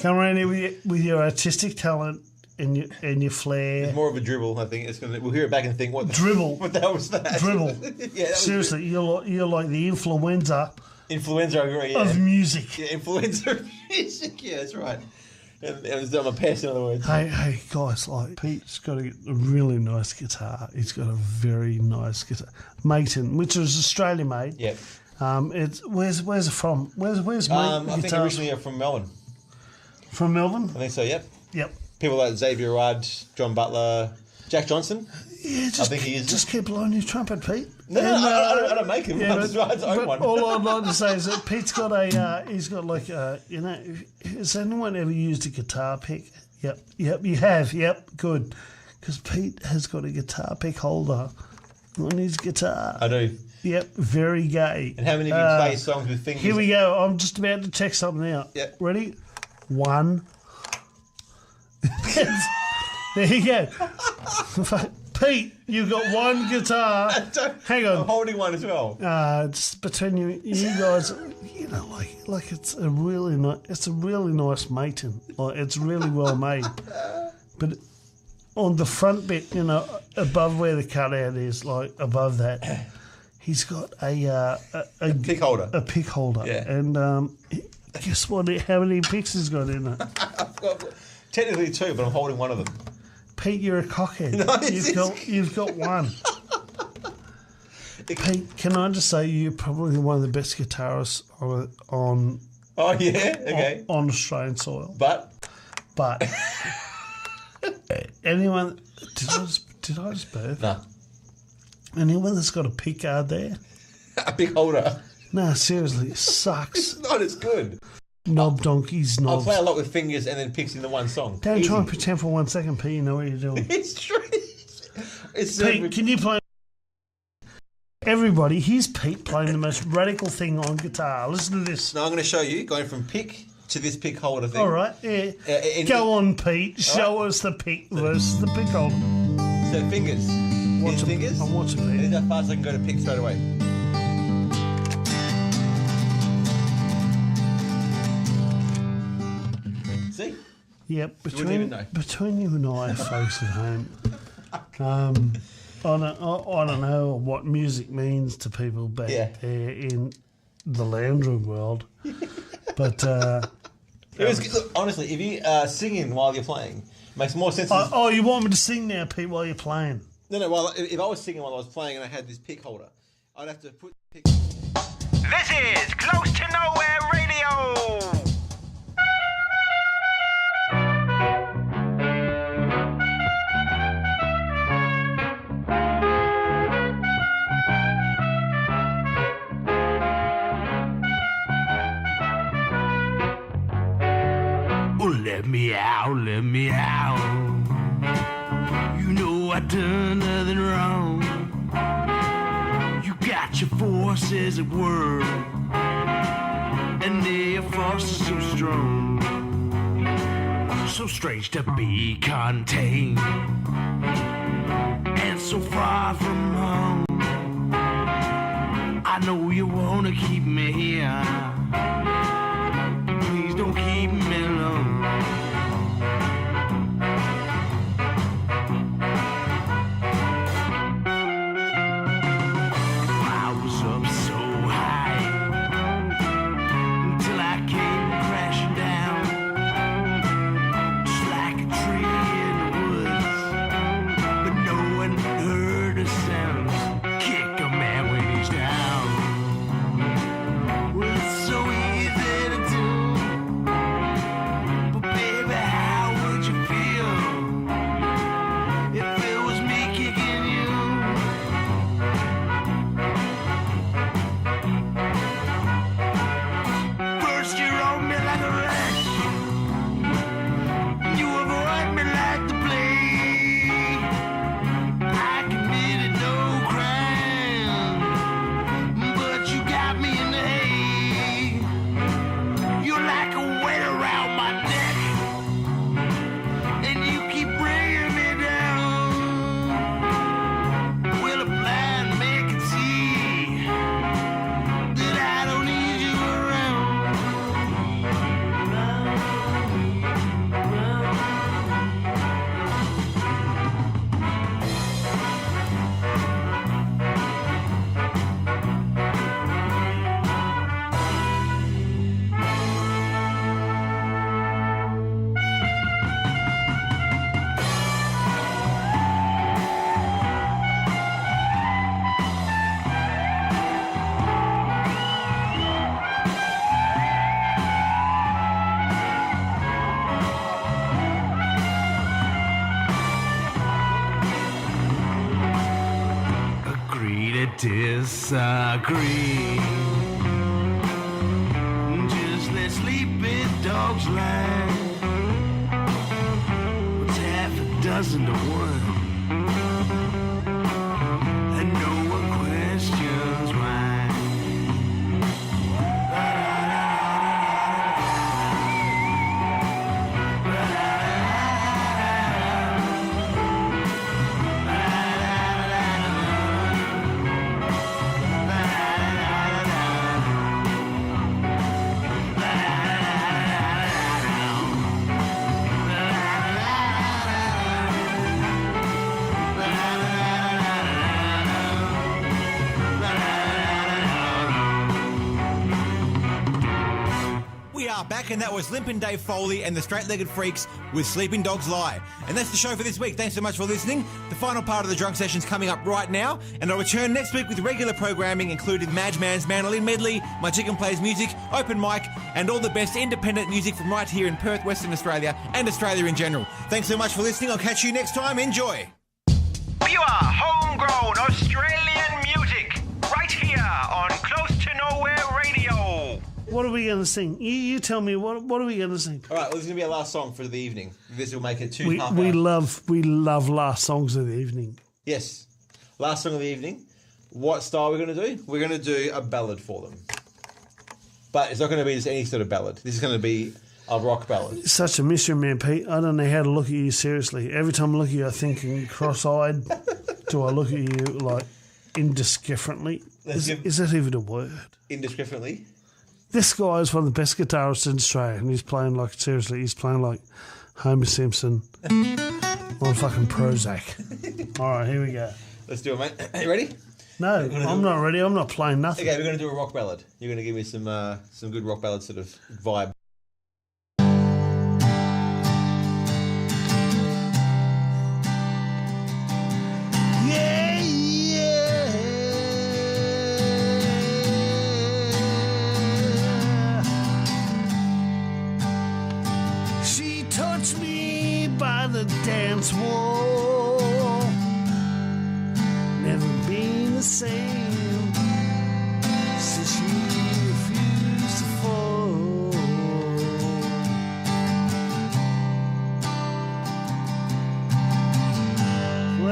Come around here with your artistic talent and your flair. It's more of a dribble, I think. We'll hear it back and think, what the hell was that? Dribble. Yeah, seriously, you're like the influenza. Influenza, I agree. Yeah. Of music. Yeah, influenza of music. Yeah, that's right. I'm a pest, in other words. Hey, guys, Pete's got a really nice guitar. He's got a very nice guitar. Maton, which is Australian made. Yep. Where's it from? Where's Maton? I think originally from Melbourne. From Melbourne? I think so, yep. Yep. People like Xavier Rudd, John Butler, Jack Johnson. Yeah, I think he is. Just keep blowing your trumpet, Pete. No, I don't make him. I just own one. All I'd like to say is that Pete's got he's got has anyone ever used a guitar pick? Yep, you have. Yep, good. Because Pete has got a guitar pick holder on his guitar. I do. Yep, very gay. And how many of you play songs with fingers? Here we go. I'm just about to check something out. Yep. Ready? 1. There you go. Pete, you've got one guitar. Hang on. I'm holding one as well. It's between you guys. It's a really nice mating. It's really well made. But on the front bit, above where the cutout is, above that, he's got a pick holder. A pick holder. Yeah. And guess what? How many picks has got in it? I've got technically 2, but I'm holding one of them. Pete, you're a cockhead. No, you've got one. Pete, can I just say you're probably one of the best guitarists on Oh yeah, okay. On Australian soil. But anyone did I just burp? No. Anyone that's got a pick guard there? A pick holder. No, seriously, it sucks. It's not as good. Knob donkeys, knobs. I'll play a lot with fingers and then picks in the one song. Don't try and pretend for 1 second, Pete. You know what you're doing. It's true. Pete, can you play? Everybody, here's Pete playing the most radical thing on guitar. Listen to this. Now I'm going to show you going from pick to this pick holder thing. All right, yeah. Go on, Pete. Show us the pick versus the pick holder. So fingers. Watch fingers. I'm watching Pete. This is how fast I can go to pick straight away. See? Yep. Between you and I, folks at home, I don't know what music means to people back there in the lounge world, but look, honestly, if you singing while you're playing, makes more sense. You want me to sing now, Pete, while you're playing? No. Well, if I was singing while I was playing and I had this pick holder, I'd have to put the pick. This is Close to Nowhere Radio. let me out, let me out. You know I done nothing wrong. You got your forces at work, and their forces so strong, so strange to be contained, and so far from home. I know you wanna keep me here. Please don't keep me alone. I was up so high until I came crashing down, just like a tree in the woods, but no one heard a sound. Kick a man when he's down. Well, it's so easy to do, but baby, how would you feel if it was me kicking you? First you roll me like a rush, you avoid me like the plague. I committed no crime, but you got me in the hay. You're like a weight around my neck, and you keep bringing me down. Well, a blind man can see that I don't need you around. Agree to disagree. Just let sleeping dogs lie. What's half a dozen to one? And no one questions why. We are back, and that was Limpin' Dave Foley and the Straight-Legged Freaks with Sleeping Dogs Lie. And that's the show for this week. Thanks so much for listening. The final part of the Drunk Session's coming up right now, and I'll return next week with regular programming, including Madge Man's Mandolin Medley, My Chicken Plays Music, Open Mic, and all the best independent music from right here in Perth, Western Australia, and Australia in general. Thanks so much for listening. I'll catch you next time. Enjoy. Pure homegrown Australian music right here on Close to Nowhere Radio. What are we going to sing? You tell me, what are we going to sing? All right, well, this is going to be our last song for the evening. This will make it two We half hours. love last songs of the evening. Yes. Last song of the evening. What style are we going to do? We're going to do a ballad for them. But it's not going to be just any sort of ballad. This is going to be a rock ballad. It's such a mystery, man, Pete. I don't know how to look at you seriously. Every time I look at you, I'm thinking cross-eyed. Do I look at you like indiscriminately? Is that even a word? Indiscriminately? This guy is one of the best guitarists in Australia, and he's playing like Homer Simpson on fucking Prozac. All right, here we go. Let's do it, mate. Are you ready? No, I'm not ready. I'm not playing nothing. Okay, we're going to do a rock ballad. You're going to give me some good rock ballad sort of vibe. Yeah, yeah. She touched me by the dance wall. Never been the same since she refused to fall.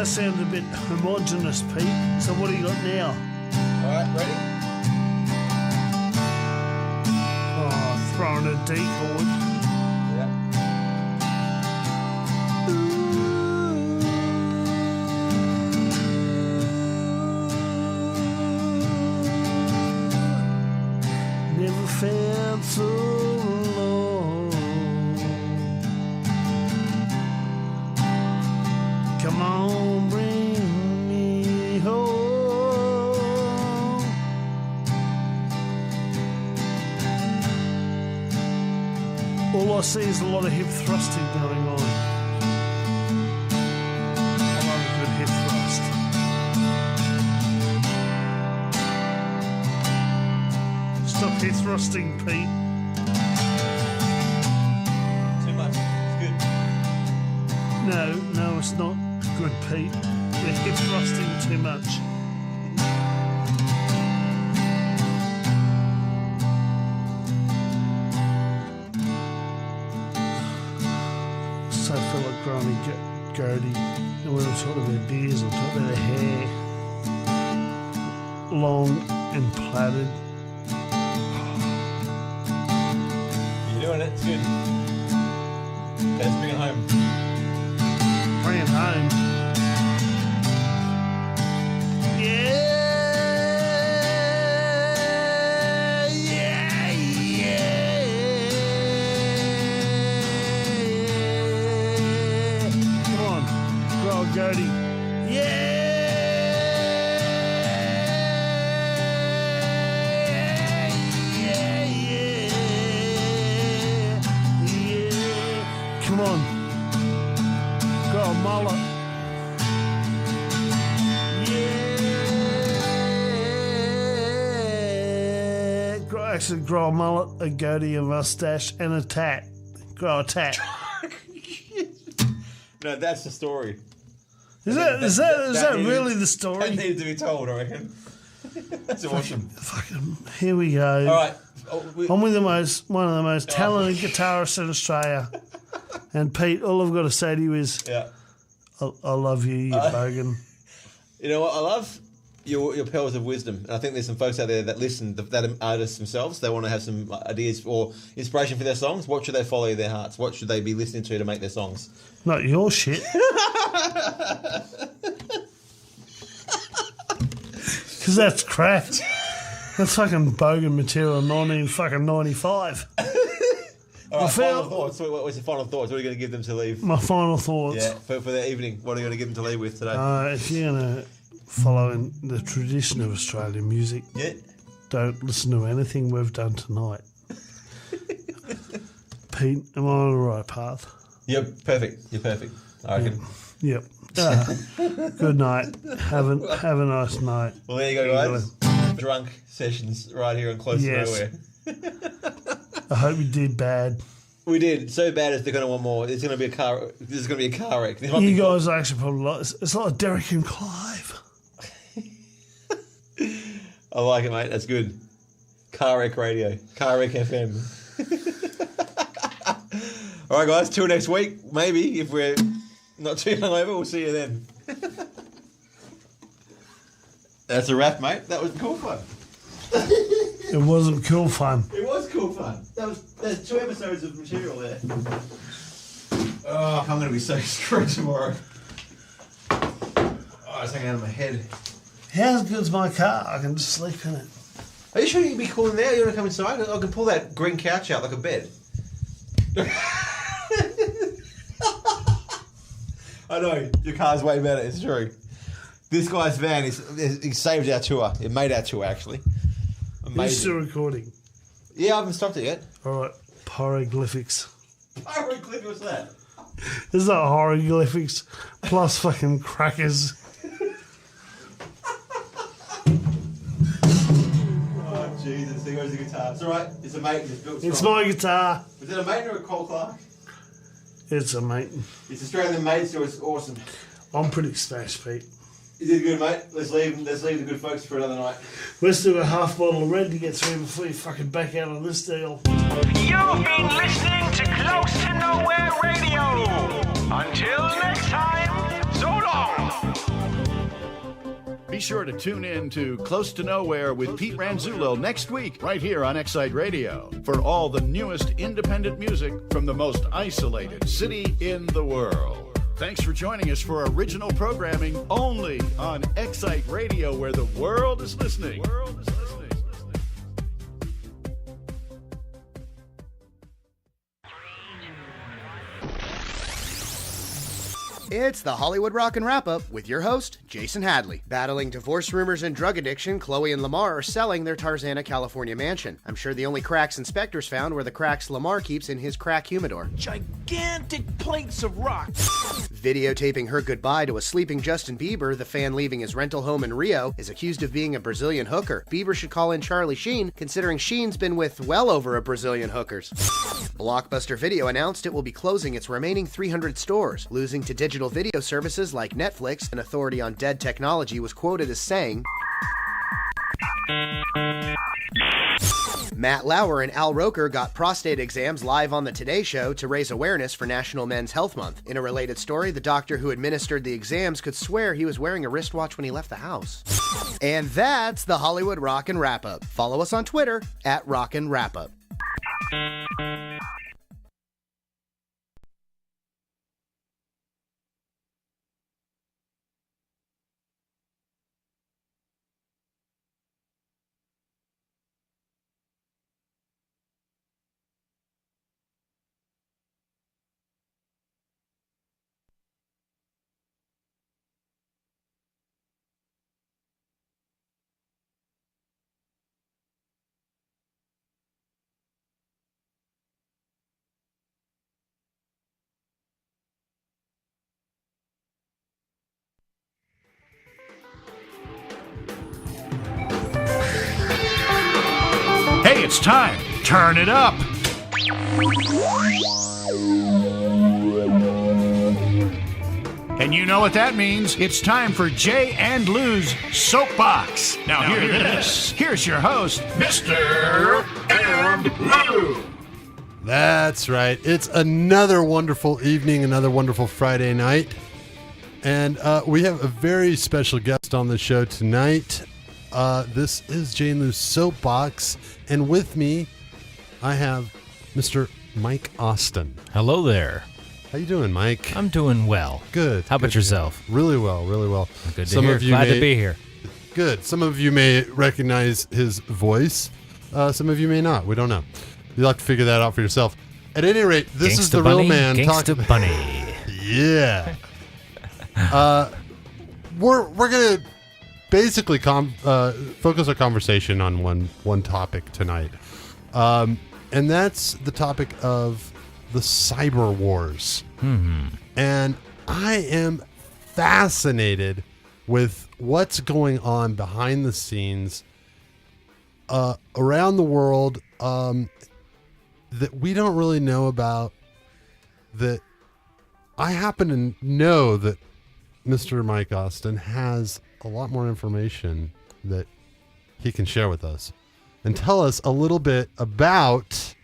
that sounded a bit homogenous, Pete. So what do you got now? Alright, ready? Oh, throwing a D chord. Yeah. Never felt so alone. Come on, bring me home. All I see is a lot of hip thrusting going on. I love a good hip thrust. Stop hip thrusting, Pete. Too much. It's good. No, it's not good, Pete. You're hip thrusting too much. So I feel like growing a goatee. And when I'm talking about beards, I'm talking about the hair. Long and plaited. You're doing it. It's good. Okay, let's bring it home. Bring it home. Come on, grow a goatee. Come on, grow a mullet. Actually, grow a mullet, a goatee, a mustache, and a tat. Grow a tat. No, that's the story. Is that really the story? That needed to be told, I reckon. That's awesome. Fucking, here we go. All right. I'm with one of the most talented guitarists in Australia. And Pete, all I've got to say to you is, Yeah. I love you, you bogan. You know what I love? Your pearls of wisdom. And I think there's some folks out there that listen, that are artists themselves. They want to have some ideas or inspiration for their songs. What should they follow their hearts? What should they be listening to make their songs? Not your shit. Because that's crap. That's fucking bogan material, 1995. All right, final thoughts. What's your final thoughts? What are you going to give them to leave? My final thoughts. Yeah, for their evening. What are you going to give them to leave with today? If you're going to follow in the tradition of Australian music, don't listen to anything we've done tonight. Pete, am I on the right path? You're perfect. You're perfect. I reckon. Yep. Good night. Have a nice night. Well, there you go, guys. Drunk sessions right here on Close to Nowhere. I hope we did bad. We did so bad as they're going to want more. There's going to be a car. There's going to be a car wreck. You guys are actually probably like it's like Derek and Clive. I like it, mate. That's good. Car wreck radio. Car wreck FM. All right, guys. Till next week. Maybe if we're not too hungover, we'll see you then. That's a wrap, mate. That was cool fun. It wasn't cool fun. It was cool fun. There's 2 episodes of material there. Oh, I'm going to be so screwed tomorrow. Oh, it's hanging out of my head. How good's my car? I can just sleep in it. Are you sure you can be cool in there? You want to come inside? I can pull that green couch out like a bed. I know, your car's way better, it's true. This guy's van, he saved our tour. It made our tour, actually. Amazing. Are you still recording? Yeah, I haven't stopped it yet. All right, hieroglyphics. Hieroglyphics, what's that? Is that hieroglyphics plus fucking crackers? Oh, Jesus, there goes the guitar. It's all right, it's a mate. It's my guitar. Was it a mate or a Cole Clark? It's a mate. It's Australian mate, so it's awesome. I'm pretty smashed, Pete. You did good, mate. Let's leave the good folks for another night. Let's do a half bottle of red to get through before you fucking back out on this deal. You've been listening to Close to Nowhere Radio. Until next time, so long. sure to tune in to Close to Nowhere with Pete Renzullo next week, right here on XSite Radio, for all the newest independent music from the most isolated city in the world. Thanks for joining us for original programming only on XSite Radio, where the world is listening. It's the Hollywood Rockin' Wrap-Up with your host, Jason Hadley. Battling divorce rumors and drug addiction, Chloe and Lamar are selling their Tarzana, California mansion. I'm sure the only cracks inspectors found were the cracks Lamar keeps in his crack humidor. Gigantic plates of rock. Videotaping her goodbye to a sleeping Justin Bieber, the fan leaving his rental home in Rio is accused of being a Brazilian hooker. Bieber should call in Charlie Sheen, considering Sheen's been with well over a Brazilian hookers. Blockbuster Video announced it will be closing its remaining 300 stores, losing to digital video services like Netflix. An authority on dead technology was quoted as saying, Matt Lauer and Al Roker got prostate exams live on the Today Show to raise awareness for National Men's Health Month. In a related story, the doctor who administered the exams could swear he was wearing a wristwatch when he left the house. And that's the Hollywood Rockin' Wrap-Up. Follow us on Twitter at Rockin' Wrap-Up. Hey, it's time. Turn it up. And you know what that means. It's time for Jay and Lou's Soapbox. Now hear this. Here's your host, Mr. and Lou. That's right. It's another wonderful evening, another wonderful Friday night. And we have a very special guest on the show tonight. This is Jay and Lou's Soapbox. And with me, I have Mr. Mike Austin. Hello there. How you doing, Mike? I'm doing well. Good. How about yourself? Really well, really well. Good to hear. Glad to be here. Good. Some of you may recognize his voice. Some of you may not. We don't know. You'll have to figure that out for yourself. At any rate, this is the real man talking. Gangsta Bunny. Yeah. We're gonna basically focus our conversation on one topic tonight, and that's the topic of the cyber wars. Mm-hmm. And I am fascinated with what's going on behind the scenes around the world that we don't really know about, that I happen to know that Mr. Mike Austin has a lot more information that he can share with us and tell us a little bit about,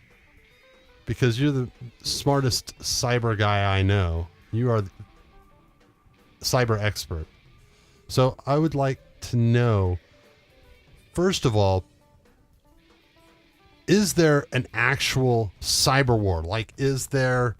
because you're the smartest cyber guy I know. You are the cyber expert. So I would like to know, first of all, is there an actual cyber war? Like, is there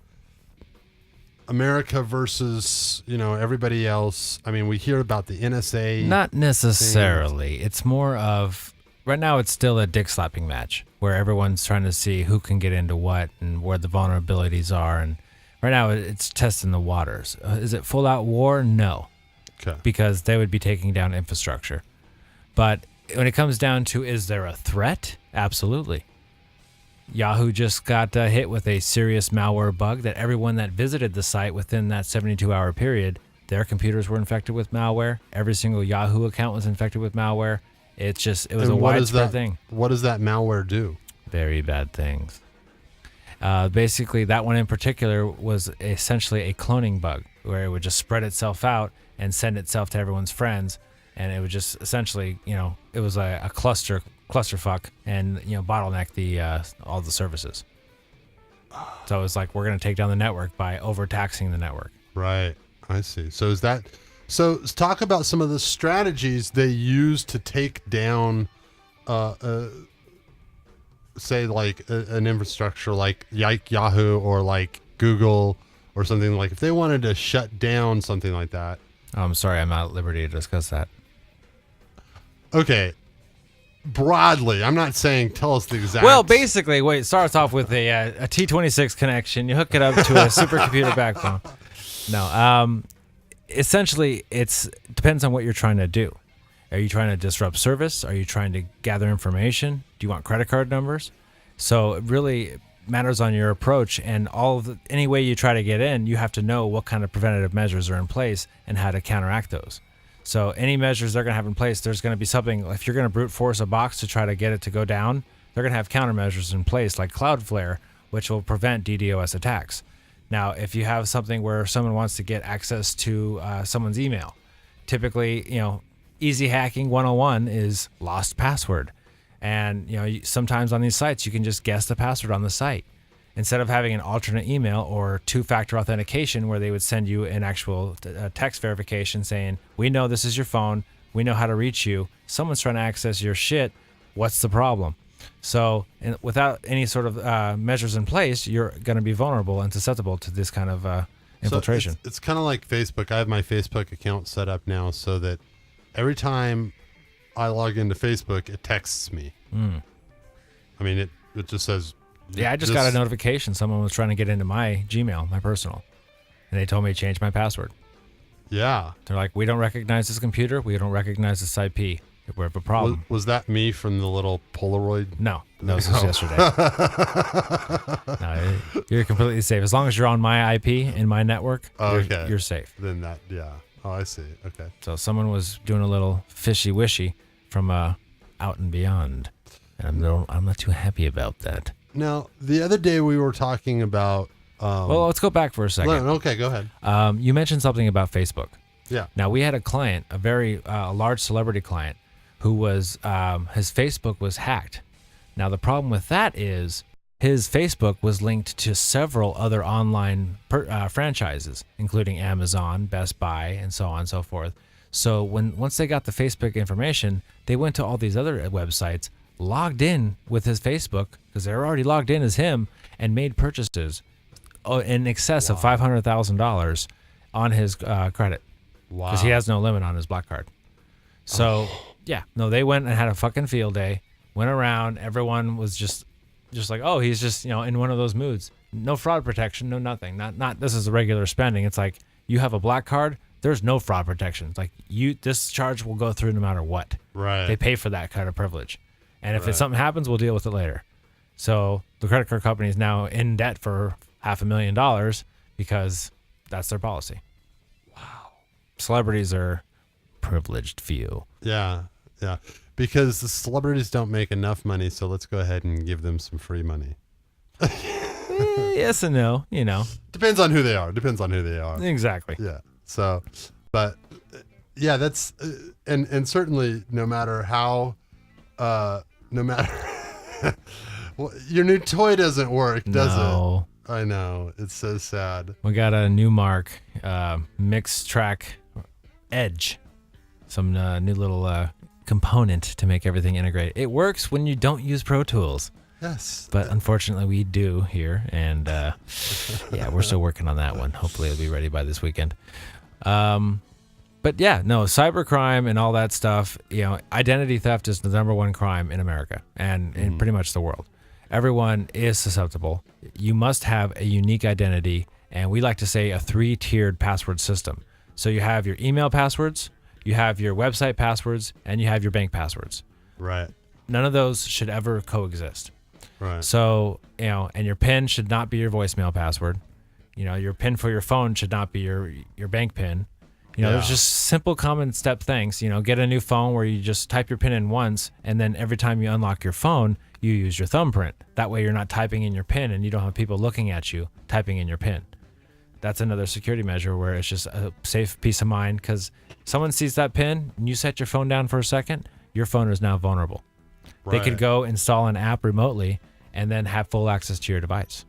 America versus, everybody else? I mean, we hear about the NSA. Not necessarily. It's more of, right now it's still a dick slapping match where everyone's trying to see who can get into what and where the vulnerabilities are. And right now it's testing the waters. Is it full out war? No. Okay. Because they would be taking down infrastructure. But when it comes down to, is there a threat? Absolutely. Yahoo just got hit with a serious malware bug that everyone that visited the site within that 72-hour period, their computers were infected with malware. Every single Yahoo account was infected with malware. It was a widespread thing. What does that malware do? Very bad things. Basically, that one in particular was essentially a cloning bug where it would just spread itself out and send itself to everyone's friends. And it would just essentially, it was a clusterfuck and, bottleneck all the services. So it was like, we're going to take down the network by overtaxing the network. Right. I see. So So talk about some of the strategies they use to take down, say like an infrastructure like Yahoo or like Google or something. Like if they wanted to shut down something like that. Oh, I'm sorry, I'm not at liberty to discuss that. Okay. Broadly, I'm not saying tell us the exact. Well, basically, it starts off with a T26 connection. You hook it up to a supercomputer backbone. No, essentially, it depends on what you're trying to do. Are you trying to disrupt service? Are you trying to gather information? Do you want credit card numbers? So it really matters on your approach, and any way you try to get in, you have to know what kind of preventative measures are in place and how to counteract those. So any measures they're going to have in place, there's going to be something. If you're going to brute force a box to try to get it to go down, they're going to have countermeasures in place like Cloudflare, which will prevent DDoS attacks. Now, if you have something where someone wants to get access to someone's email, typically, easy hacking 101 is lost password. And, sometimes on these sites, you can just guess the password on the site. Instead of having an alternate email or two-factor authentication where they would send you an actual text verification saying, we know this is your phone, we know how to reach you, someone's trying to access your shit, what's the problem? So without any sort of measures in place, you're going to be vulnerable and susceptible to this kind of infiltration. So it's kind of like Facebook. I have my Facebook account set up now so that every time I log into Facebook, it texts me. I mean, it just says... Yeah, I just got a notification. Someone was trying to get into my Gmail, my personal, and they told me to change my password. Yeah. They're like, we don't recognize this computer. We don't recognize this IP. We have a problem. Was that me from the little Polaroid? No, this was yesterday. No, you're completely safe. As long as you're on my IP in my network, you're safe. Then yeah. Oh, I see. Okay. So someone was doing a little fishy-wishy from out and beyond, and I'm not too happy about that. Now, the other day we were talking about... well, let's go back for a second. Okay, go ahead. You mentioned something about Facebook. Yeah. Now, we had a client, a very large celebrity client, who was his Facebook was hacked. Now, the problem with that is his Facebook was linked to several other online franchises, including Amazon, Best Buy, and so on and so forth. So once they got the Facebook information, they went to all these other websites, logged in with his Facebook, because they're already logged in as him, and made purchases in excess of $500,000 on his credit. Wow. Because he has no limit on his black card. So, they went and had a fucking field day, went around, everyone was just like, oh, he's just, in one of those moods. No fraud protection, no nothing. Not this is a regular spending. It's like, you have a black card, there's no fraud protection. It's like, this charge will go through no matter what. Right. They pay for that kind of privilege. And if something happens, we'll deal with it later. So the credit card company is now in debt for $500,000 because that's their policy. Wow. Celebrities are privileged few. Yeah. Because the celebrities don't make enough money, so let's go ahead and give them some free money. Yes and no, Depends on who they are. Exactly. Yeah. So, but yeah, that's and certainly no matter how, well, your new toy doesn't work, does it? I know. It's so sad. We got a new mark, mix track Edge, some new little component to make everything integrate. It works when you don't use Pro Tools. Yes. But unfortunately we do here, and we're still working on that one. Hopefully it'll be ready by this weekend. But cybercrime and all that stuff, identity theft is the number one crime in America and in pretty much the world. Everyone is susceptible. You must have a unique identity, and we like to say a 3-tiered password system. So you have your email passwords, you have your website passwords, and you have your bank passwords. Right. None of those should ever coexist. Right. So, and your PIN should not be your voicemail password. Your PIN for your phone should not be your bank PIN. There's just simple common step things. Get a new phone where you just type your PIN in once, and then every time you unlock your phone, you use your thumbprint. That way you're not typing in your PIN and you don't have people looking at you typing in your PIN. That's another security measure where it's just a safe peace of mind, because someone sees that PIN and you set your phone down for a second, your phone is now vulnerable. Right. They could go install an app remotely and then have full access to your device.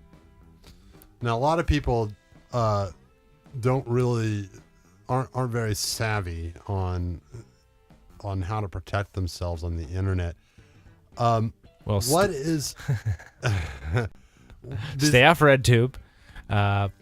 Now, a lot of people don't really aren't very savvy on how to protect themselves on the internet. What is stay off RedTube.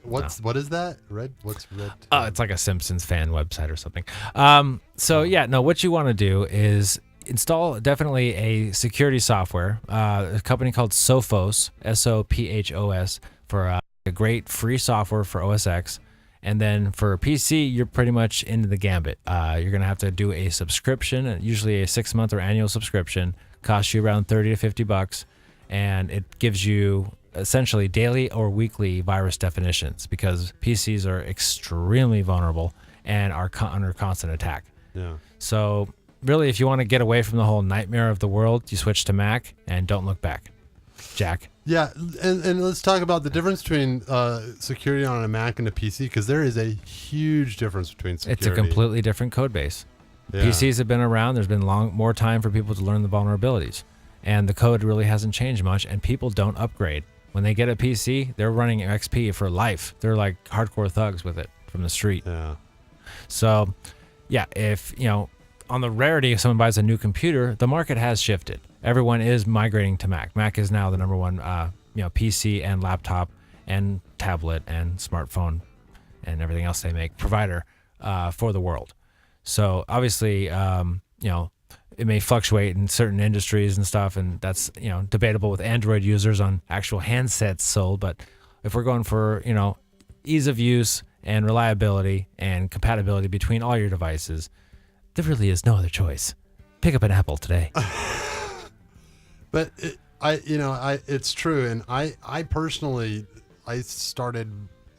What is that? What's Red? Oh, it's like a Simpsons fan website or something. What you want to do is install definitely a security software, a company called Sophos, Sophos, for a great free software for OS X. And then for PC, you're pretty much into the gambit. You're going to have to do a subscription, usually a 6-month or annual subscription, costs you around $30 to $50, and it gives you essentially daily or weekly virus definitions because PCs are extremely vulnerable and are under constant attack. Yeah. So really, if you want to get away from the whole nightmare of the world, you switch to Mac and don't look back. Jack? Yeah, and let's talk about the difference between security on a Mac and a PC, because there is a huge difference between security. It's a completely different code base. Yeah. PCs have been around. There's been more time for people to learn the vulnerabilities. And the code really hasn't changed much, and people don't upgrade. When they get a PC, they're running XP for life. They're like hardcore thugs with it from the street. Yeah. So, yeah, if, on the rarity if someone buys a new computer, the market has shifted. Everyone is migrating to Mac. Mac is now the number one, PC and laptop and tablet and smartphone and everything else they make provider for the world. So obviously, it may fluctuate in certain industries and stuff, and that's debatable with Android users on actual handsets sold. But if we're going for ease of use and reliability and compatibility between all your devices, there really is no other choice. Pick up an Apple today. But it's true, and I personally started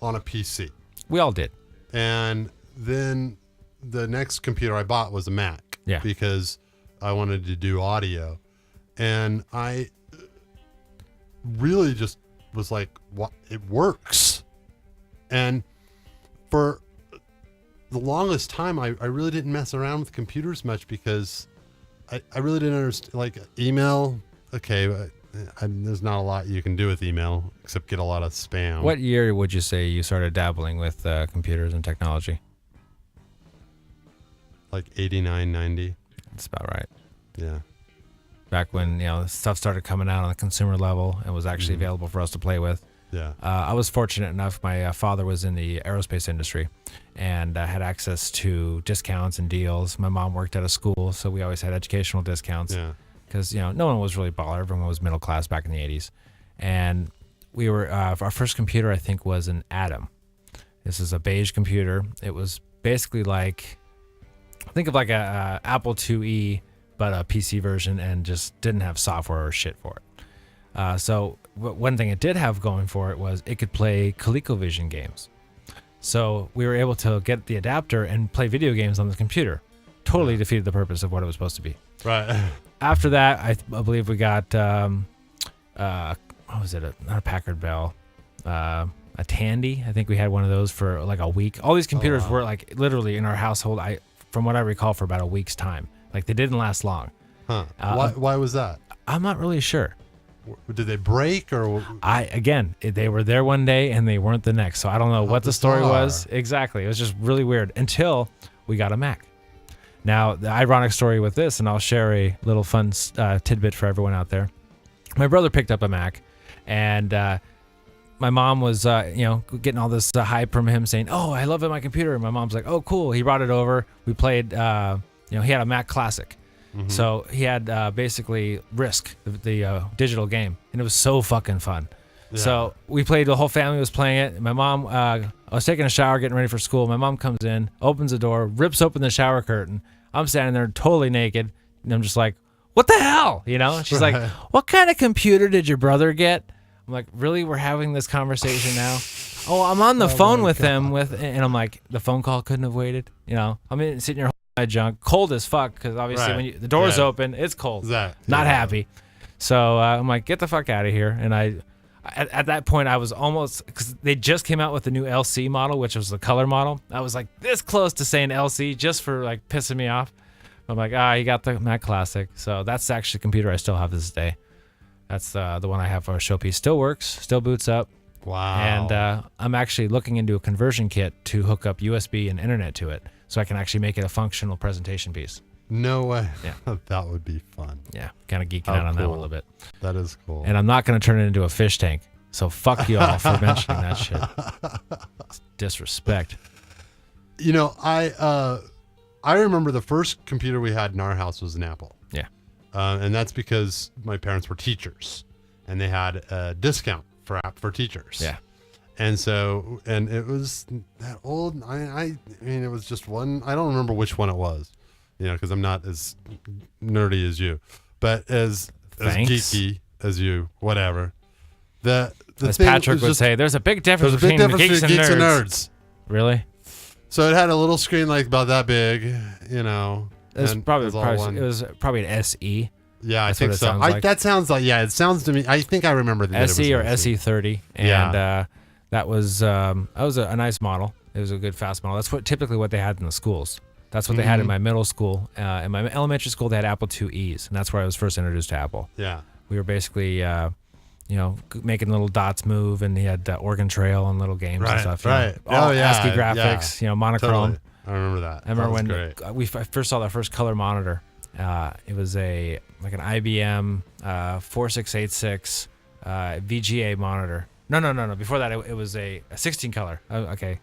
on a PC. We all did. And then the next computer I bought was a Mac. Yeah. Because I wanted to do audio, and I really just was like, "What? It works." And for the longest time, I really didn't mess around with computers much because I really didn't understand, like, email. Okay, there's not a lot you can do with email except get a lot of spam. What year would you say you started dabbling with computers and technology? Like 89, 90. That's about right. Yeah. Back when stuff started coming out on the consumer level and was actually available for us to play with. Yeah. I was fortunate enough. My father was in the aerospace industry and had access to discounts and deals. My mom worked at a school, so we always had educational discounts. Yeah. Because no one was really baller. Everyone was middle class back in the 80s. And we were our first computer, I think, was an Atom. This is a beige computer. It was basically like, think of like a Apple IIe, but a PC version, and just didn't have software or shit for it. So one thing it did have going for it was it could play ColecoVision games. So we were able to get the adapter and play video games on the computer. Totally defeated the purpose of what it was supposed to be. Right. After that, I believe we got, what was it? Not a Packard Bell, a Tandy. I think we had one of those for like a week. All these computers were like literally in our household, from what I recall, for about a week's time. Like they didn't last long. Huh. Why was that? I'm not really sure. Did they break or? They were there one day and they weren't the next. So I don't know what the story was. Exactly. It was just really weird until we got a Mac. Now, the ironic story with this, and I'll share a little fun tidbit for everyone out there. My brother picked up a Mac, and my mom was, getting all this hype from him saying, "Oh, I love it, my computer." And my mom's like, "Oh, cool." He brought it over. We played, he had a Mac Classic. Mm-hmm. So he had basically Risk, the digital game, and it was so fucking fun. Yeah. So we played, the whole family was playing it. My mom, I was taking a shower, getting ready for school. My mom comes in, opens the door, rips open the shower curtain. I'm standing there totally naked, and I'm just like, "What the hell?" She's like, "What kind of computer did your brother get?" I'm like, "Really? We're having this conversation now?" "Oh, I'm on the phone with him," and I'm like, the phone call couldn't have waited. I'm sitting here holding my junk, cold as fuck, because obviously when the door's open, it's cold. Not happy. So I'm like, "Get the fuck out of here." And at that point, I was almost, because they just came out with the new LC model, which was the color model. I was like this close to saying LC just for like pissing me off. I'm like, you got the Mac Classic. So that's actually the computer I still have this day. That's the one I have for a showpiece. Still works, still boots up. Wow. And I'm actually looking into a conversion kit to hook up USB and internet to it so I can actually make it a functional presentation piece. No way. Yeah. That would be fun. Yeah, kind of geeking out on that one a little bit. That is cool. And I'm not going to turn it into a fish tank. So fuck you all for mentioning that shit. It's disrespect. You know, I remember the first computer we had in our house was an Apple. Yeah. And that's because my parents were teachers and they had a discount for teachers. Yeah. And so, and it was that old, I mean, it was just one, I don't remember which one it was, you know, because I'm not as nerdy as you, but as geeky as you, whatever. The as thing Patrick would say, there's a big difference between geeks and nerds. Really? So it had a little screen like about that big, you know. It was probably an SE. Yeah, I think so. That sounds like, it sounds to me, I think I remember that SE or SE30. And that was a nice model. It was a good fast model. That's typically what they had in the schools. That's what they had in my middle school. In my elementary school, they had Apple IIe's, and that's where I was first introduced to Apple. Yeah. We were basically, making little dots move, and he had Oregon Trail and little games and stuff. Right. All ASCII graphics, monochrome. Totally. I remember that. I remember when I first saw that first color monitor. It was an IBM 4686 VGA monitor. No. Before that, it was a 16 color. Okay.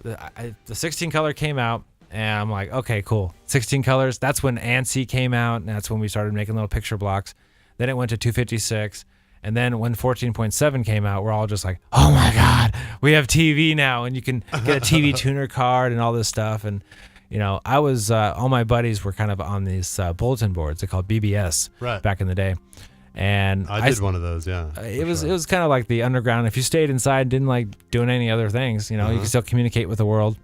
The 16 color came out, and I'm like, okay, cool. 16 colors. That's when ANSI came out, and that's when we started making little picture blocks. Then it went to 256. And then when 14.7 came out, we're all just like, oh my God, we have TV now, and you can get a TV tuner card and all this stuff. And, I was, all my buddies were kind of on these bulletin boards. They're called BBS back in the day. And I did one of those, yeah. It was kind of like the underground. If you stayed inside, didn't like doing any other things, you could still communicate with the world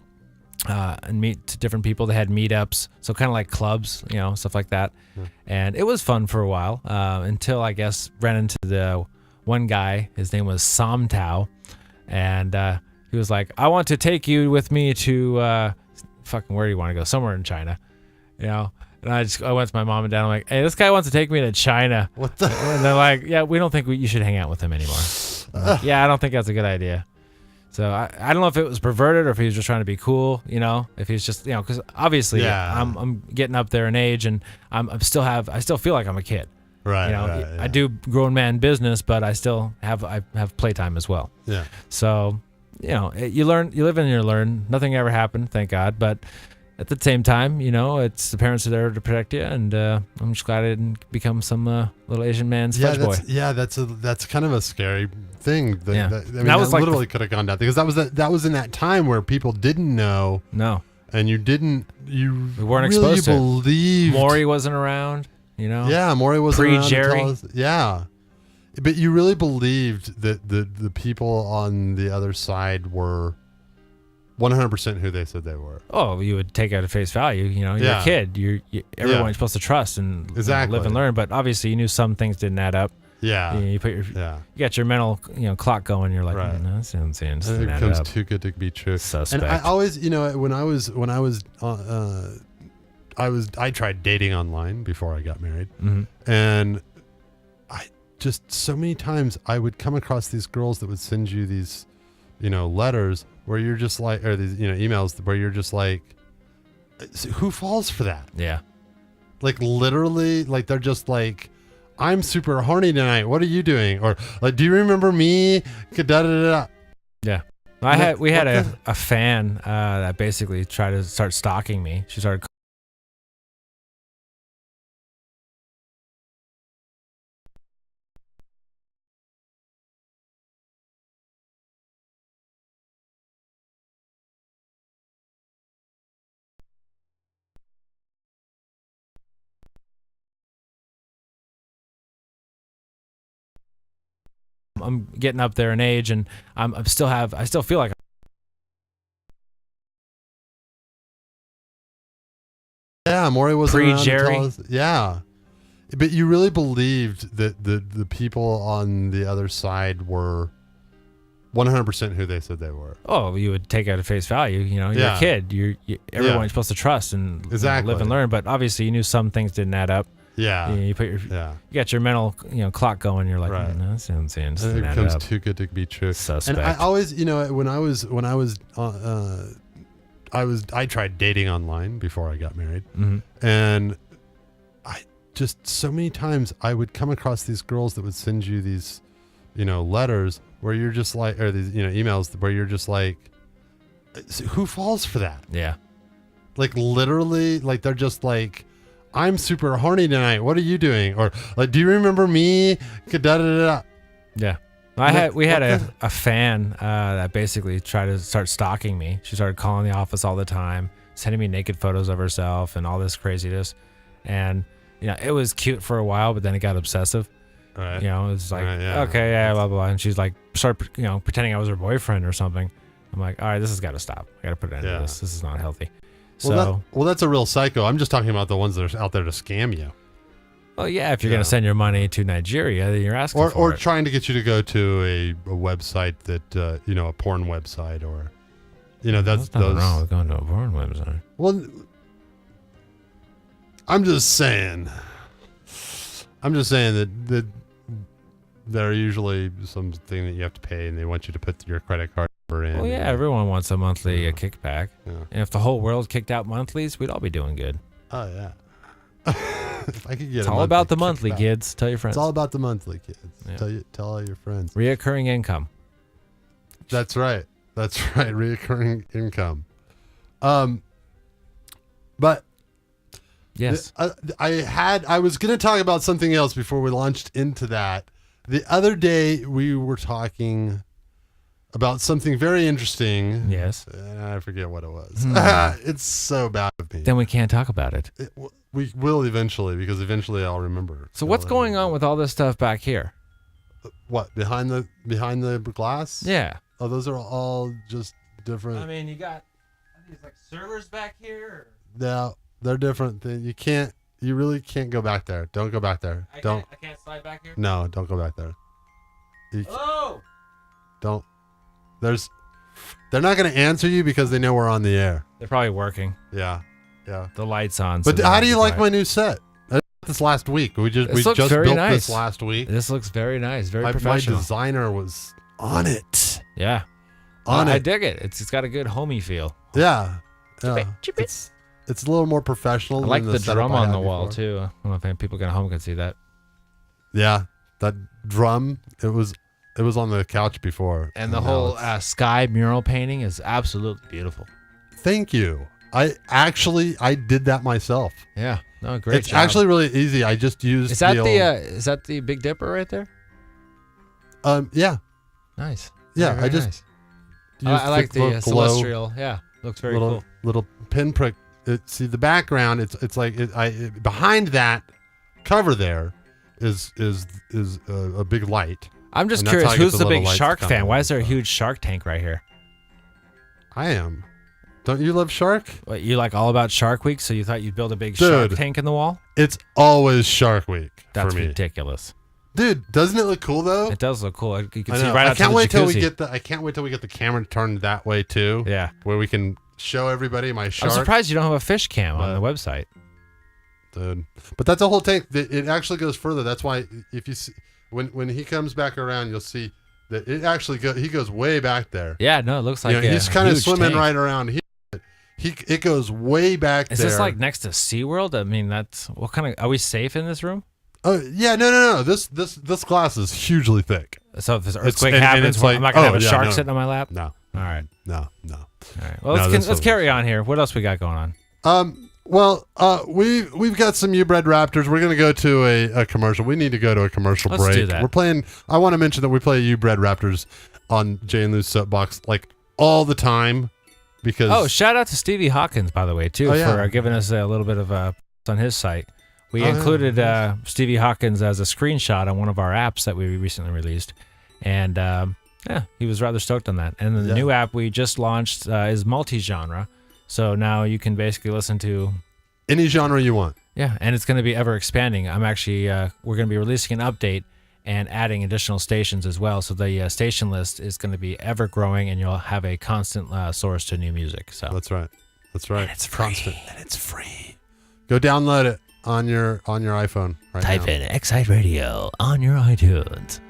and meet different people. They had meetups, so kind of like clubs, stuff like that. Yeah. And it was fun for a while until I guess ran into the one guy. His name was Somtow, and he was like, "I want to take you with me to fucking where do you want to go? Somewhere in China, And I went to my mom and dad. I'm like, "Hey, this guy wants to take me to China." What the? And they're like, "Yeah, we don't think you should hang out with him anymore." Yeah, I don't think that's a good idea. So I don't know if it was perverted or if he was just trying to be cool, if he's just, because obviously I'm getting up there in age and I still feel like I'm a kid. Right. I do grown man business, but I still have playtime as well. Yeah. So, you live and you learn. Nothing ever happened, thank God. But at the same time, it's the parents are there to protect you, and I'm just glad I didn't become some little Asian man's fudge boy. That's kind of a scary thing. That was like literally could have gone down because that was in that time where people didn't know. No. And you we weren't really exposed to believed. Maury wasn't around, Yeah, Maury wasn't around. Pre-Jerry. Yeah. But you really believed that the people on the other side were 100% who they said they were. Oh, you would take it at face value. You're a kid. Everyone you're supposed to trust and live and learn. But obviously, you knew some things didn't add up. Yeah. You put you got your mental clck going. You're like, no, this doesn't it becomes too good to be true. Suspect. And I always, I tried dating online before I got married, and I just so many times I would come across these girls that would send you these, letters where you're just like, or these, emails where you're just like, who falls for that? Yeah. Like literally, like they're just like, I'm super horny tonight. What are you doing? Or like, do you remember me? Yeah. We had a fan that basically tried to start stalking me. She started. I'm getting up there in age, and I still feel like. Yeah, Maury wasn't around. Pre-Jerry. Yeah, but you really believed that the people on the other side were 100% who they said they were. Oh, you would take it at face value. You're a kid. Everyone you're supposed to trust and live and learn. But obviously, you knew some things didn't add up. Yeah. You put you got your mental clock going. You're like, Right. no, that sounds insane. It becomes too good to be true. Suspect. And I always, when I tried dating online before I got married, and I just so many times I would come across these girls that would send you these, letters where you're just like, or these, emails where you're just like, who falls for that? Yeah. Like literally, like they're just like, I'm super horny tonight. What are you doing? Or like, do you remember me? Da, da, da, da. Yeah. We had a fan that basically tried to start stalking me. She started calling the office all the time, sending me naked photos of herself and all this craziness. And, it was cute for a while, but then it got obsessive. Right. It was like, okay, yeah, blah, blah, blah. And she's like, started, pretending I was her boyfriend or something. I'm like, all right, this has got to stop. I got to put an end to this. This is not healthy. Well, that's a real psycho. I'm just talking about the ones that are out there to scam you. Well, yeah, if you're going to send your money to Nigeria, then you're asking for or it. trying to get you to go to a website that a porn website, or that's There's nothing wrong with going to a porn website. Well, I'm just saying that there are usually something that you have to pay, and they want you to put your credit card number in. Well, yeah, everyone wants a monthly kickback. Yeah. And if the whole world kicked out monthlies, we'd all be doing good. Oh, yeah. If I could get it's all about the monthly, kids. Tell your friends. It's all about the monthly, kids. Yeah. Tell all your friends. Reoccurring income. That's right. Reoccurring income. But yes, I was going to talk about something else before we launched into that. The other day we were talking about something very interesting. Yes. And I forget what it was. It's so bad of me. Then we can't talk about it. We will eventually, because eventually I'll remember. So what's going on with all this stuff back here? What, behind the glass? Yeah. Oh, those are all just different. I mean, you got these like servers back here. No, they're different. You really can't go back there. Don't go back there. I can't slide back here? No, don't go back there. Hello? Don't. They're not going to answer you because they know we're on the air. They're probably working. Yeah. The light's on. But how do you like my new set? I did this last week. We just built this last week. This looks very nice. Very professional. My designer was on it. Yeah. I dig it. It's got a good homey feel. Yeah. It's a little more professional. I like the drum on the wall too. I don't know if people at home can see that. Yeah, that drum. It was on the couch before. And the whole sky mural painting is absolutely beautiful. Thank you. I did that myself. Yeah. No, great. It's actually really easy. I just used. Is that the Big Dipper right there? Yeah. Nice. Yeah, very I just. Nice. I like the celestial. Yeah, looks very cool. Little pinprick. See the background. It's like behind that cover there is a big light. I'm just curious, who's the big shark fan? Why is there a huge shark tank right here? I am. Don't you love shark? What, you like all about Shark Week, so you thought you'd build a big shark tank in the wall? It's always Shark Week. That's for me. ridiculous. Dude, doesn't it look cool though? It does look cool. You can I see know. right out I can't to the wait till we jacuzzi. I can't wait till we get the camera turned that way too. Yeah. Where we can show everybody my shark. I'm surprised you don't have a fish cam on the website. Dude. But that's a whole tank. It actually goes further. That's why if you see when he comes back around, you'll see that it actually he goes way back there. Yeah, no, it looks like he's kind of swimming tank. right around here. It goes way back there. Is this like next to SeaWorld? I mean, that's what kind of? Are we safe in this room? Oh yeah, no. This glass is hugely thick. So if this earthquake happens, I'm not gonna have a shark sitting on my lap. No. All right. No. All right. Well, let's carry on here. What else we got going on? We've got some U-Bred Raptors. We're gonna go to a commercial. We need to go to a commercial break. Let's do that. We're playing. I want to mention that we play U-Bred Raptors on Jay and Lou's Soapbox like all the time. Because shout out to Stevie Hawkins, by the way, too, for giving us a little bit of on his site. We included Stevie Hawkins as a screenshot on one of our apps that we recently released. And he was rather stoked on that. And then the new app we just launched is multi-genre. So now you can basically listen to any genre you want. Yeah, and it's going to be ever expanding. I'm actually, we're going to be releasing an update and adding additional stations as well. So the station list is going to be ever growing, and you'll have a constant source to new music. So that's right. And it's free. Constant. And it's free. Go download it. on your iPhone right Type now. in XSite Radio on your iTunes.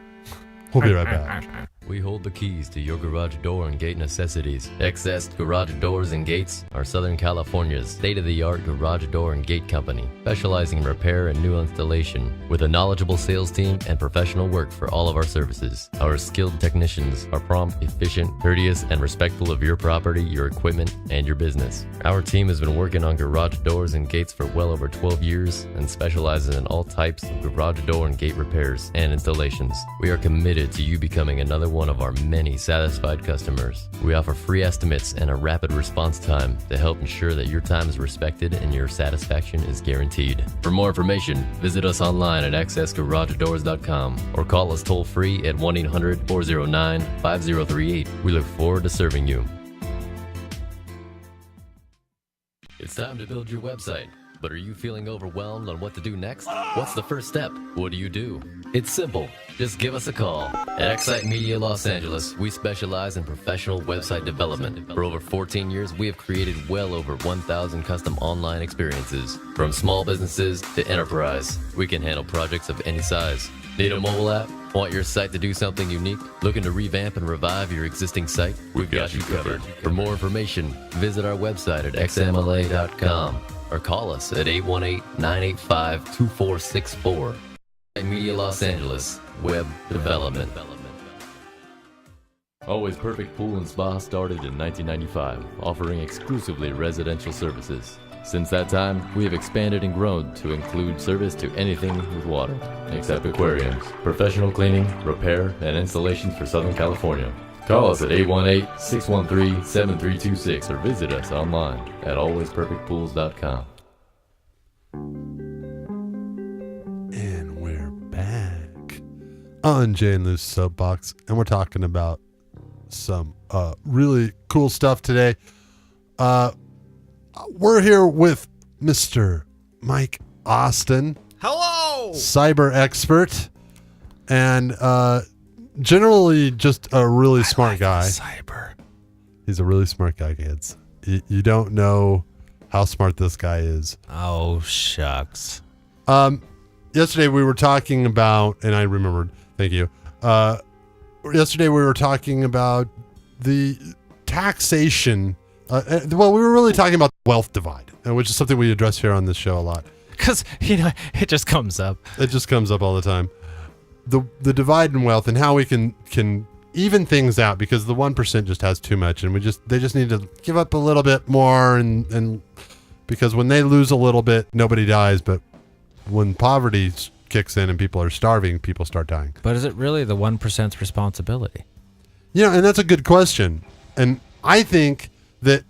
We'll be right back. We hold the keys to your garage door and gate necessities. XS Garage Doors and Gates are Southern California's state-of-the-art garage door and gate company, specializing in repair and new installation, with a knowledgeable sales team and professional work for all of our services. Our skilled technicians are prompt, efficient, courteous, and respectful of your property, your equipment, and your business. Our team has been working on garage doors and gates for well over 12 years and specializes in all types of garage door and gate repairs and installations. We are committed to you becoming another one of our many satisfied customers. We offer free estimates and a rapid response time to help ensure that your time is respected and your satisfaction is guaranteed. For more information, visit us online at accessgaragedoors.com or call us toll free at 1-800-409-5038. We look forward to serving you. It's time to build your website. But are you feeling overwhelmed on what to do next? What's the first step? What do? It's simple. Just give us a call. At XSite Media Los Angeles, we specialize in professional website development. For over 14 years, we have created well over 1,000 custom online experiences. From small businesses to enterprise, we can handle projects of any size. Need a mobile app? Want your site to do something unique? Looking to revamp and revive your existing site? We've got you covered. For more information, visit our website at xmla.com. or call us at 818-985-2464. Media Los Angeles, Web Development. Always Perfect Pool and Spa started in 1995, offering exclusively residential services. Since that time, we have expanded and grown to include service to anything with water, except aquariums, professional cleaning, repair, and installations for Southern California. Call us at 818-613-7326 or visit us online at alwaysperfectpools.com. And we're back on Jay and Lou's Soapbox, and we're talking about some really cool stuff today. We're here with Mr. Mike Austin. Hello! Cyber expert, and generally just a really smart guy. Cyber. He's a really smart guy, kids. You don't know how smart this guy is. Oh, shucks. Yesterday we were talking about, and I remembered, thank you. Yesterday we were talking about the taxation. Well, we were really talking about the wealth divide, which is something we address here on this show a lot. Because, it just comes up. It just comes up all the time. The divide in wealth and how we can even things out, because the 1% just has too much, and they just need to give up a little bit more, and because when they lose a little bit, nobody dies, but when poverty kicks in and people are starving, people start dying. But is it really the 1%'s responsibility? And that's a good question. And I think that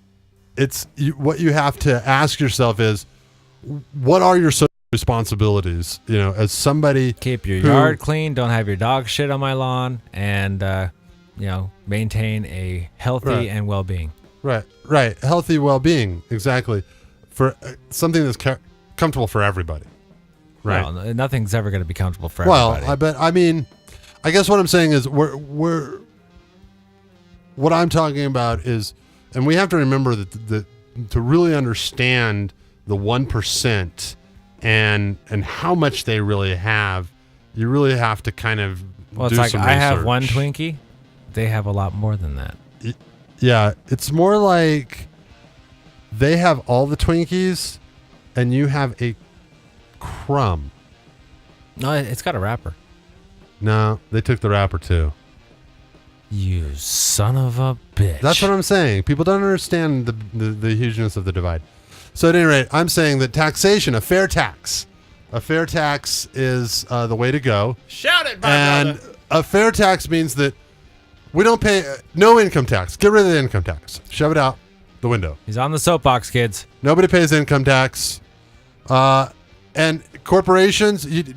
what you have to ask yourself is, what are your social responsibilities? As somebody, keep your yard clean, don't have your dog shit on my lawn, and maintain a healthy and well-being. Right. Healthy well-being, exactly, for something that's comfortable for everybody. Right. Well, nothing's ever going to be comfortable for everybody. Well, I guess what I'm saying is what I'm talking about is, and we have to remember that to really understand the 1% and how much they really have, you really have to kind of Well, it's do like some I have research. one Twinkie. They have a lot more than that. Yeah, it's more like they have all the Twinkies and you have a crumb. No, it's got a wrapper. No, they took the wrapper too. You son of a bitch. That's what I'm saying. People don't understand the hugeness of the divide. So at any rate, I'm saying that taxation, a fair tax is the way to go. Shout it, and brother. A fair tax means that we don't pay no income tax. Get rid of the income tax. Shove it out the window. He's on the soapbox, kids. Nobody pays income tax. And corporations, you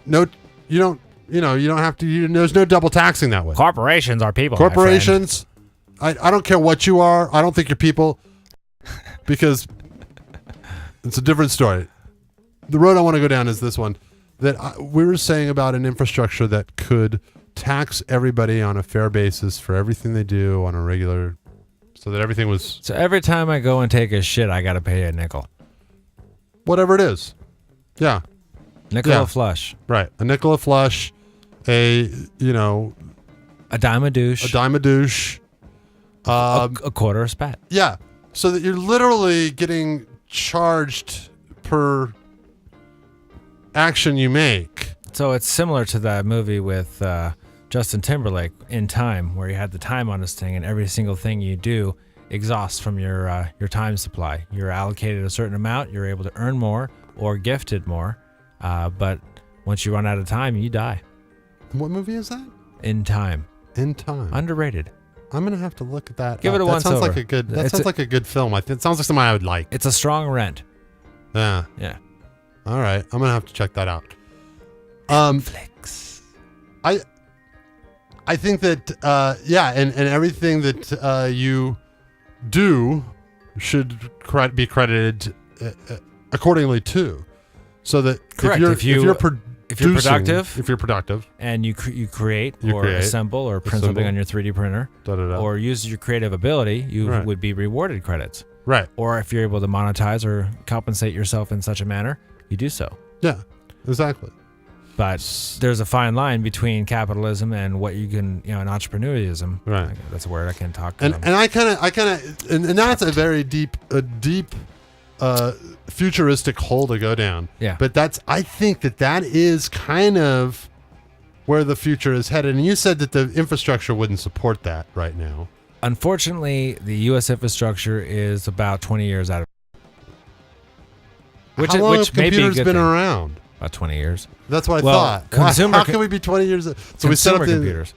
don't have to. There's no double taxing that way. Corporations are people. Corporations, I don't care what you are. I don't think you're people, because it's a different story. The road I want to go down is this one, that we were saying about an infrastructure that could tax everybody on a fair basis for everything they do on a regular, so that everything was. So every time I go and take a shit, I got to pay a nickel. Whatever it is. Yeah. Nickel a flush. Right. A nickel a flush, a dime a douche. A dime a douche. A quarter a spat. Yeah. So that you're literally getting charged per action you make. So it's similar to that movie with Justin Timberlake, In Time, where you had the time on this thing, and every single thing you do exhausts from your time supply. You're allocated a certain amount, you're able to earn more or gifted more, but once you run out of time, you die. What movie is that? In Time. In Time. Underrated. I'm gonna have to look at that. Give it a once over. That sounds like a good film. It sounds like something I would like. It's a strong rent. Yeah. Yeah. All right. I'm gonna have to check that out. Netflix. I think that and everything that you do should be credited accordingly too, so that correct. if you're productive and you create assemble or print something on your 3D printer or use your creative ability, you would be rewarded credits. Right. Or if you're able to monetize or compensate yourself in such a manner, you do so. Yeah, exactly. But there's a fine line between capitalism and what you can, and entrepreneurialism. Right. That's a word I can't talk. And I kind of, and that's a very deep, futuristic hole to go down. Yeah. But I think that is kind of where the future is headed. And you said that the infrastructure wouldn't support that right now. Unfortunately, the U.S. infrastructure is about 20 years out of. How long have computers been around? About 20 years. That's what I thought. How can we be 20 years? So we set up computers.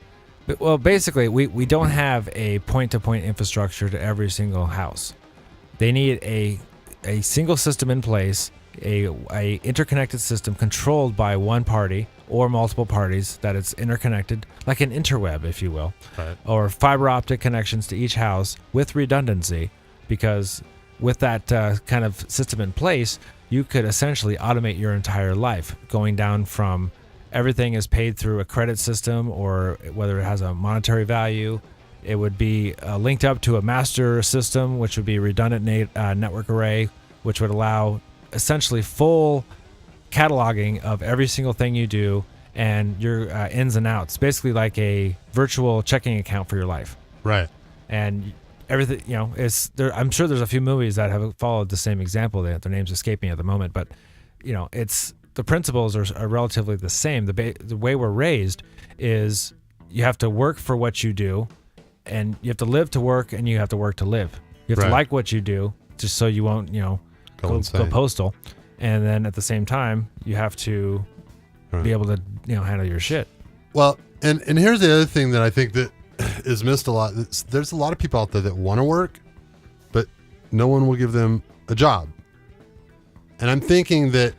Well, basically, we don't have a point-to-point infrastructure to every single house. They need a single system in place, a interconnected system controlled by one party or multiple parties that it's interconnected, like an interweb, if you will, or fiber optic connections to each house with redundancy, because with that kind of system in place, you could essentially automate your entire life, going down from everything is paid through a credit system or whether it has a monetary value. It would be linked up to a master system, which would be a redundant network array, which would allow essentially full cataloging of every single thing you do and your ins and outs, basically like a virtual checking account for your life. Right. And everything, is there. I'm sure there's a few movies that have followed the same example. Their names escape me at the moment, but it's the principles are relatively the same. The way we're raised is you have to work for what you do, and you have to live to work, and you have to work to live. You have to like what you do, just so you won't go postal, and then at the same time you have to be able to handle your shit. Well, and here's the other thing that I think that is missed a lot. There's a lot of people out there that want to work, but no one will give them a job. And I'm thinking that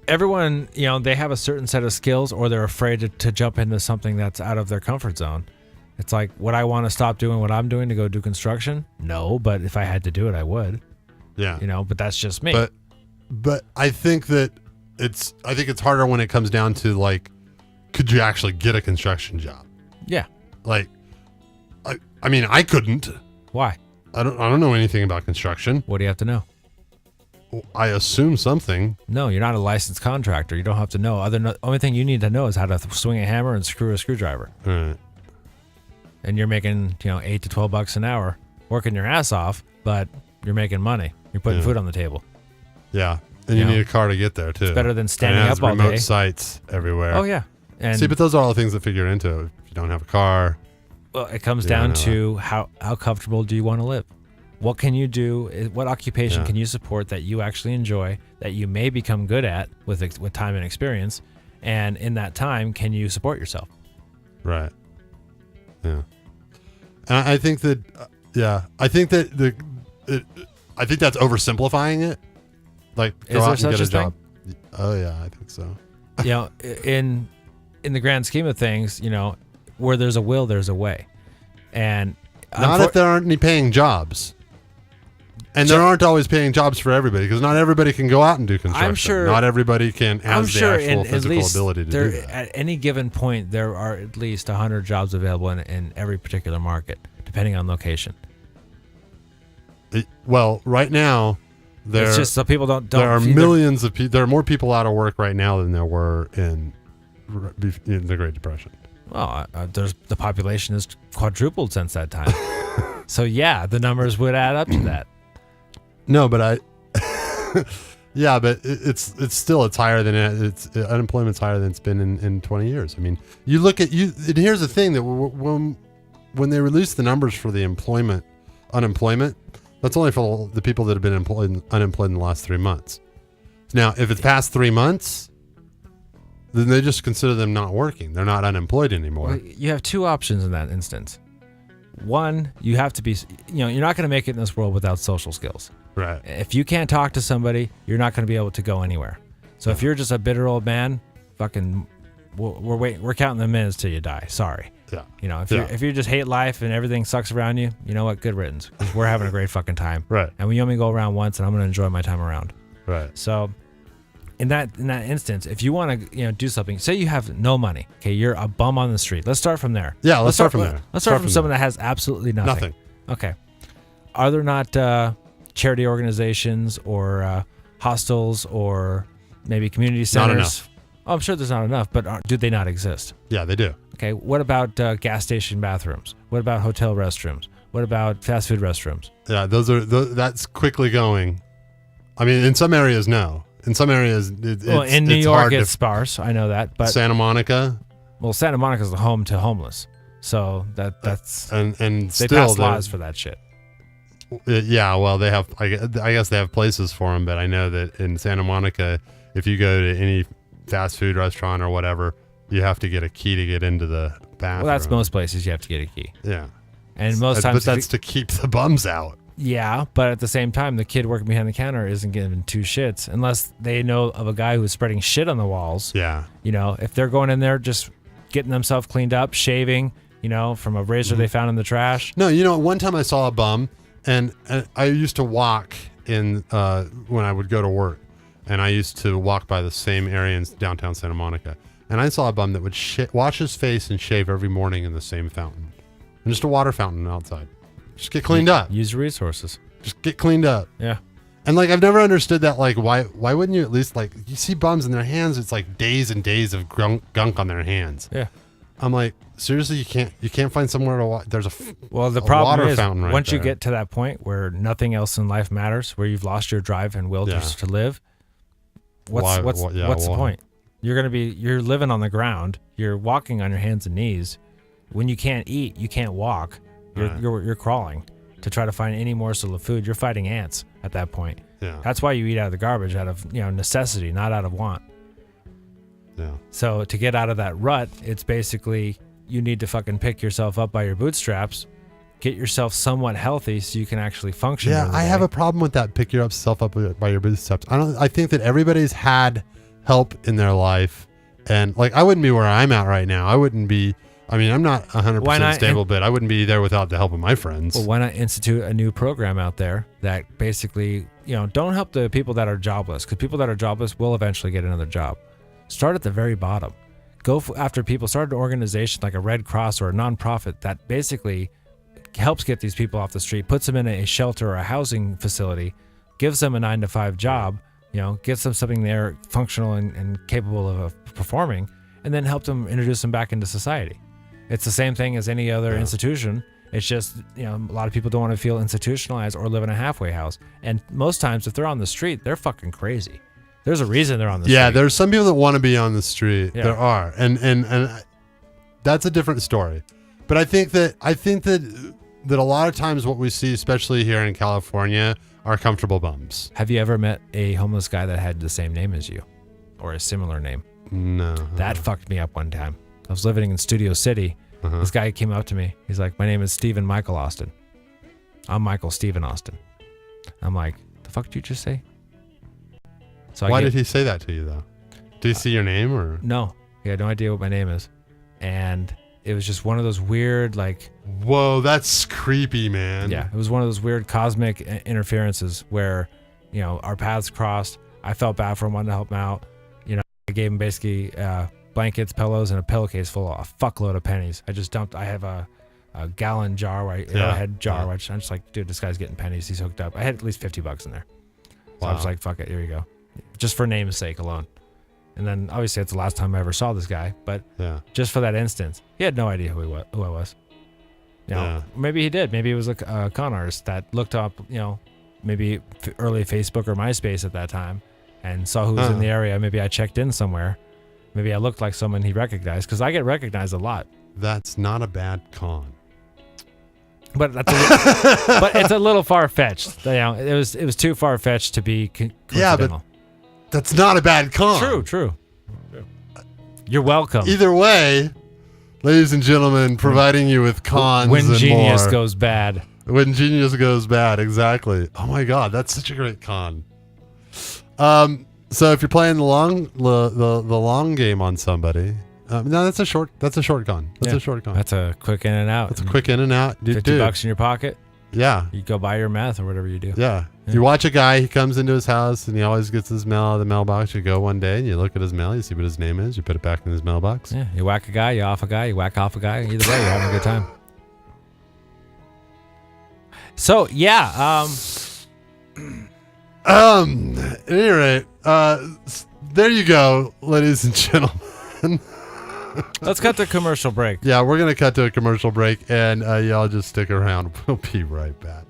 everyone, they have a certain set of skills, or they're afraid to jump into something that's out of their comfort zone. It's like, would I want to stop doing what I'm doing to go do construction? No, but if I had to do it, I would. Yeah. But that's just me. But I think that it's harder when it comes down to like, could you actually get a construction job? Yeah. Like, I mean, I couldn't. Why? I don't know anything about construction. What do you have to know? I assume something. No, you're not a licensed contractor. You don't have to know. Only thing you need to know is how to swing a hammer and screw a screwdriver. Right. And you're making, $8 to $12 an hour, working your ass off, but you're making money. You're putting food on the table. Yeah. And you need a car to get there too. It's better than standing up all day. Remote sites everywhere. Oh yeah. And see, but those are all the things that figure into it. If you don't have a car. Well, it comes down to how comfortable do you want to live? What can you do? What occupation can you support that you actually enjoy, that you may become good at with time and experience? And in that time, can you support yourself? Right. Yeah. And I think that, I think that's oversimplifying it. Like, go out and get a job. Oh yeah, I think so. In the grand scheme of things, where there's a will, there's a way. And not if there aren't any paying jobs. And there aren't always paying jobs for everybody, because not everybody can go out and do construction. I'm sure not everybody has the actual physical ability to do that. At any given point, there are at least 100 jobs available in every particular market, depending on location. Well, right now, It's just so people don't. There are millions of people. There are more people out of work right now than there were in the Great Depression. Well, the population has quadrupled since that time. So yeah, the numbers would add up to that. No, but yeah, but it's higher than unemployment's higher than it's been in 20 years. I mean, you look at and here's the thing that when they release the numbers for the unemployment, that's only for the people that have been unemployed in the last 3 months. Now, if it's past 3 months, then they just consider them not working. They're not unemployed anymore. Well, you have two options in that instance. One, you have to be, you're not going to make it in this world without social skills. Right. If you can't talk to somebody, you're not going to be able to go anywhere. So if you're just a bitter old man, fucking, we're counting the minutes till you die. Sorry. Yeah. If you just hate life and everything sucks around you, you know what? Good riddance. Because we're having a great fucking time. Right. And we only go around once, and I'm going to enjoy my time around. Right. So, in that instance, if you want to do something, say you have no money. Okay, you're a bum on the street. Let's start from there. Yeah, let's start from there. Let's start from someone that has absolutely nothing. Okay. Are there not charity organizations or hostels or maybe community centers? Not enough. Oh, I'm sure there's not enough, but do they not exist? Yeah, they do. Okay, what about gas station bathrooms? What about hotel restrooms? What about fast food restrooms? Yeah, that's quickly going. I mean, in some areas, no. In some areas, in New York, it's sparse. I know that, but Santa Monica. Well, Santa Monica is the home to homeless, so that's and they still pass laws for that shit. Yeah, well, they have. I guess they have places for them, but I know that in Santa Monica, if you go to any fast food restaurant or whatever, you have to get a key to get into the bathroom. Well, that's most places. You have to get a key. Yeah, and most times, but that's to keep the bums out. Yeah, but at the same time, the kid working behind the counter isn't giving two shits unless they know of a guy who's spreading shit on the walls. Yeah. If they're going in there just getting themselves cleaned up, shaving, from a razor they found in the trash. No, one time I saw a bum, and I used to walk in when I would go to work, and I used to walk by the same area in downtown Santa Monica, and I saw a bum that would wash his face and shave every morning in the same fountain, and just a water fountain outside. Just get cleaned up. Use resources. Just get cleaned up. Yeah. And I've never understood that. Why wouldn't you at least you see bums in their hands? It's like days and days of gunk on their hands. Yeah. I'm like, seriously, you can't find somewhere to watch. There's the problem water is fountain right once there. you get to that point where nothing else in life matters, where you've lost your drive and will just to live. What's the point? You're living on the ground. You're walking on your hands and knees. When you can't eat, you can't walk. You're crawling to try to find any morsel of food. You're fighting ants at that point. Yeah. That's why you eat out of the garbage, out of necessity, not out of want. Yeah. So to get out of that rut, it's basically you need to fucking pick yourself up by your bootstraps, get yourself somewhat healthy so you can actually function. Yeah, I have a problem with that. Pick yourself up by your bootstraps. I think that everybody's had help in their life, and I wouldn't be where I'm at right now. I wouldn't be. I mean, I'm not 100% stable, but I wouldn't be there without the help of my friends. Well, why not institute a new program out there that basically, don't help the people that are jobless, because people that are jobless will eventually get another job. Start at the very bottom. Go after people. Start an organization like a Red Cross or a nonprofit that basically helps get these people off the street, puts them in a shelter or a housing facility, gives them a 9-to-5 job, gets them something there functional and capable of performing, and then help them introduce them back into society. It's the same thing as any other institution. It's just, a lot of people don't want to feel institutionalized or live in a halfway house. And most times, if they're on the street, they're fucking crazy. There's a reason they're on the street. Yeah, there's some people that want to be on the street. Yeah. There are. And that's a different story. But I think that a lot of times what we see, especially here in California, are comfortable bums. Have you ever met a homeless guy that had the same name as you? Or a similar name? No. That fucked me up one time. I was living in Studio City. This guy came up to me. He's like, "My name is Stephen Michael Austin." I'm Michael Stephen Austin. I'm like, "The fuck did you just say?" So why did he say that to you, though? Did he see your name or? No. He had no idea what my name is. And it was just one of those weird, whoa, that's creepy, man. Yeah, it was one of those weird cosmic interferences where, our paths crossed. I felt bad for him, wanted to help him out. I gave him basically blankets, pillows, and a pillowcase full of a fuckload of pennies. I have a gallon jar, arrowhead jar, which I'm just like, dude, this guy's getting pennies. He's hooked up. I had at least $50 in there. So I was like, fuck it, here you go. Just for name's sake alone. And then obviously it's the last time I ever saw this guy, but just for that instance, he had no idea who I was. You know, maybe he did. Maybe he was a con artist that looked up, you know, maybe early Facebook or MySpace at that time and saw who was in the area. Maybe I checked in somewhere. Maybe I looked like someone he recognized, because I get recognized a lot. That's not a bad con. But but it's a little far fetched. You know, it was too far fetched to be coincidental. Yeah, but that's not a bad con. True. You're welcome. Either way, ladies and gentlemen, providing you with cons when and genius more. goes bad. When genius goes bad, exactly. Oh my God, that's such a great con. So if you're playing the long game on somebody, no, that's a short con. That's a short con. That's a quick in and out. That's a quick in and out. $50 in your pocket. Yeah. You go buy your meth or whatever you do. Yeah. You watch a guy, he comes into his house and he always gets his mail out of the mailbox. You go one day and you look at his mail, you see what his name is, you put it back in his mailbox. Yeah. You whack a guy, you off a guy, you whack off a guy. Either way, you're having a good time. So, yeah. At any rate, there you go, ladies and gentlemen. Let's cut to a commercial break. Yeah, we're going to cut to a commercial break, and y'all just stick around. We'll be right back.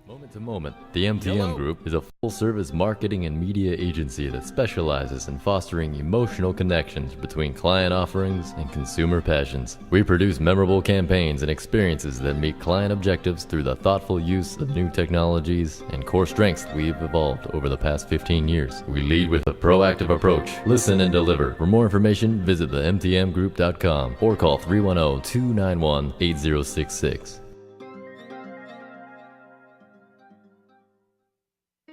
Moment to Moment, the MTM Group is a full-service marketing and media agency that specializes in fostering emotional connections between client offerings and consumer passions. We produce memorable campaigns and experiences that meet client objectives through the thoughtful use of new technologies and core strengths we've evolved over the past 15 years. We lead with a proactive approach, listen and deliver. For more information, visit the mtmgroup.com or call 310-291-8066.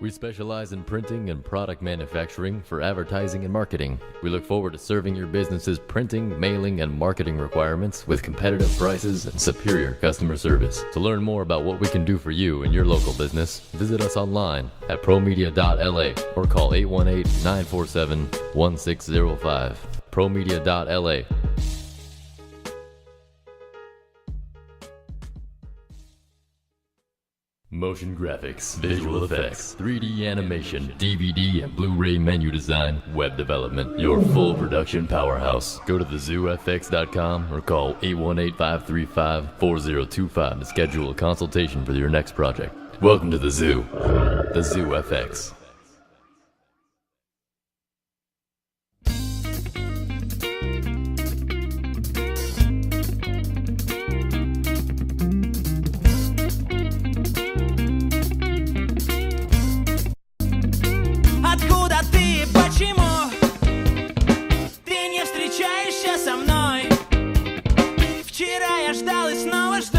We specialize in printing and product manufacturing for advertising and marketing. We look forward to serving your business's printing, mailing, and marketing requirements with competitive prices and superior customer service. To learn more about what we can do for you and your local business, visit us online at promedia.la or call 818-947-1605. promedia.la. Motion graphics, visual effects, 3D animation, DVD and Blu-ray menu design, web development, your full production powerhouse. Go to thezoofx.com or call 818-535-4025 to schedule a consultation for your next project. Welcome to the Zoo, the Zoo FX. Откуда ты, почему ты не встречаешься со мной? Вчера я ждал и снова жду,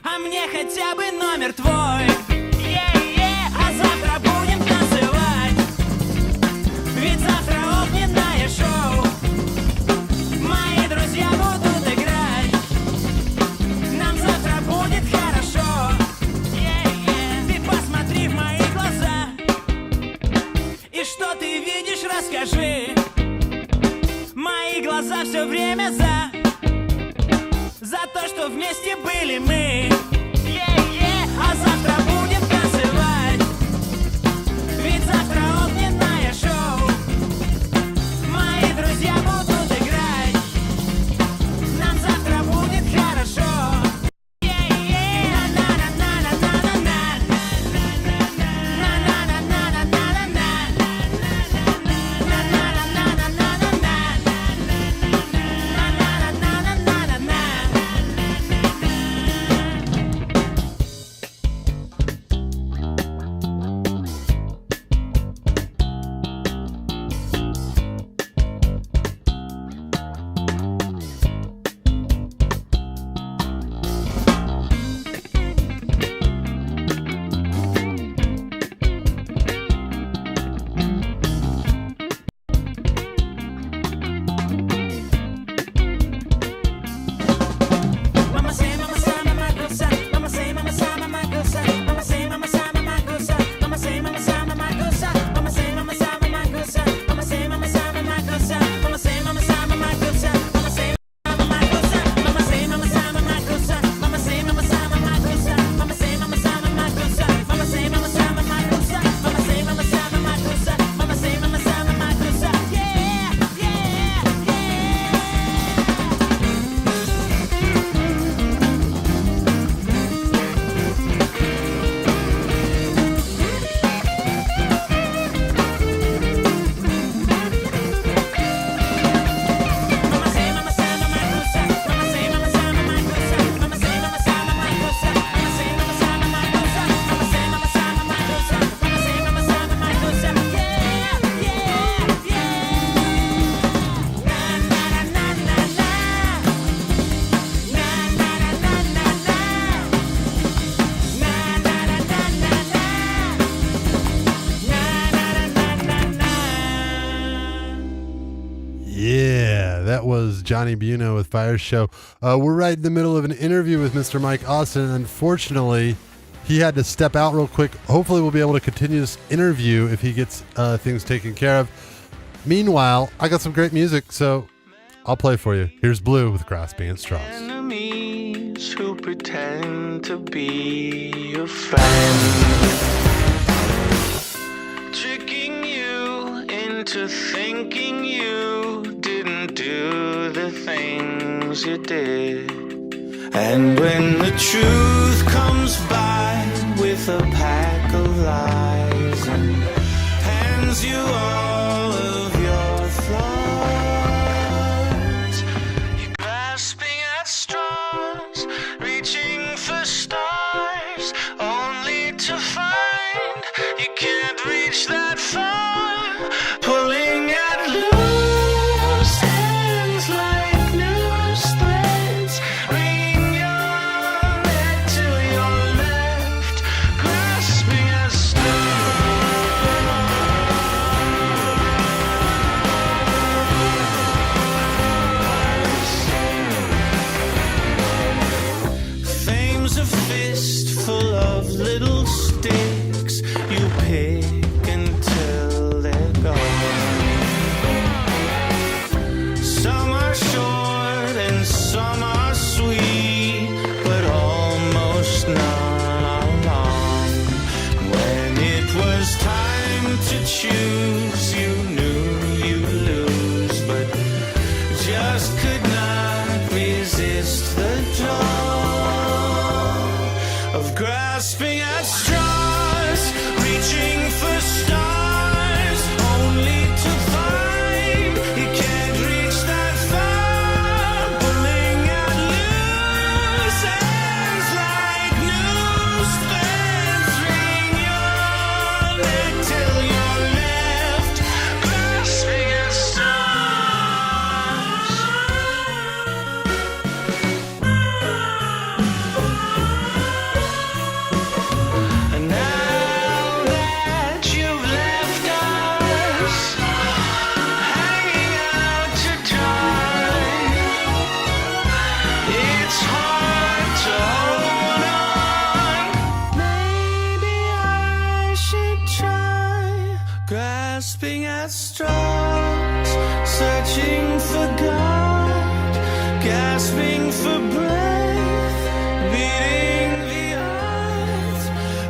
а мне хотя бы номер твой. А завтра будем танцевать, ведь завтра огненное шоу. Мои друзья будут играть, нам завтра будет хорошо. Ты посмотри в мои глаза, и что ты видишь, расскажи. Мои глаза все время за то, что вместе были мы. А завтра будем танцевать, ведь завтра огненное шоу. Мои друзья будут играть, нам завтра будет хорошо. was Johnny Buno with Fire Show. We're right in the middle of an interview with Mr. Mike Austin. Unfortunately, he had to step out real quick. Hopefully, we'll be able to continue this interview if he gets things taken care of. Meanwhile, I got some great music, so I'll play for you. Here's Blue with Grasping at Straws. Enemies who pretend to be your friend, tricking you into thinking you didn't do the things you did. And when the truth comes by with a pack of lies and hands you all of your flaws, you're grasping at straws, reaching for stars, only to find you can't reach that far, pulling at loose ends like loose threads. Full of little sticks you pick until they're gone. Some are short and some are sweet, but almost none are long. When it was time to choose, you knew you'd lose, but just could not resist the draw of grasping at straws, reaching for stars, only to find you can't reach that far, pulling at loose ends like noose threads. Ring your neck till you're left grasping at grasping at straws, searching for God, gasping for breath, beating the odds,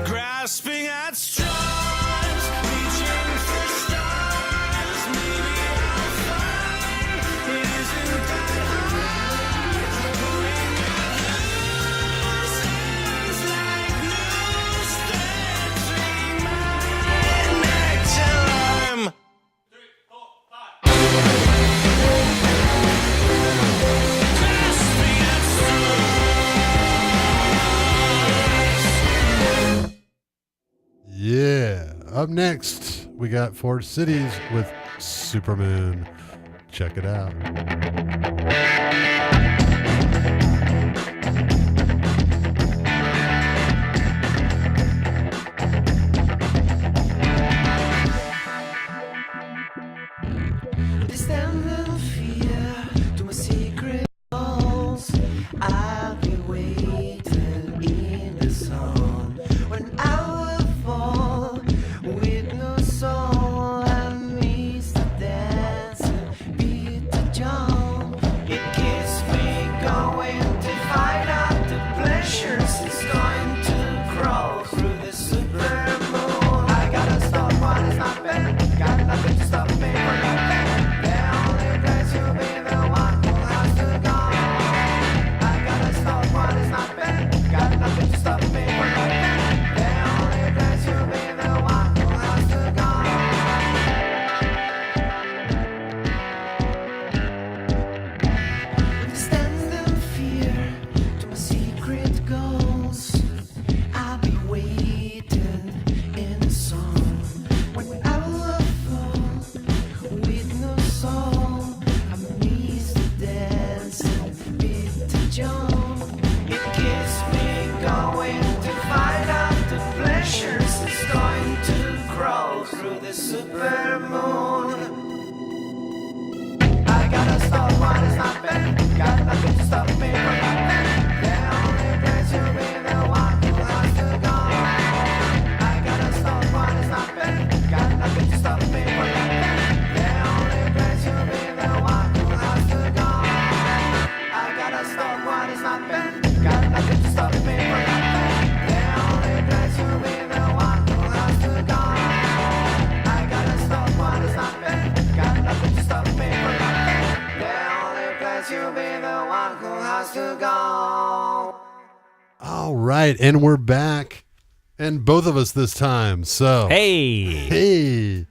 grasping at straws, reaching for stars. Maybe I'll find it isn't that hard, pulling at loose ends like loose threads. Ring my neck till I'm Yeah. Up next, we got Four Cities with Supermoon. Check it out. This damn little fear to my secret walls. I'll be waiting in the sun when I will fall with no soul. I miss the dance and beat the jump. It All right, and we're back, and both of us this time. So hey.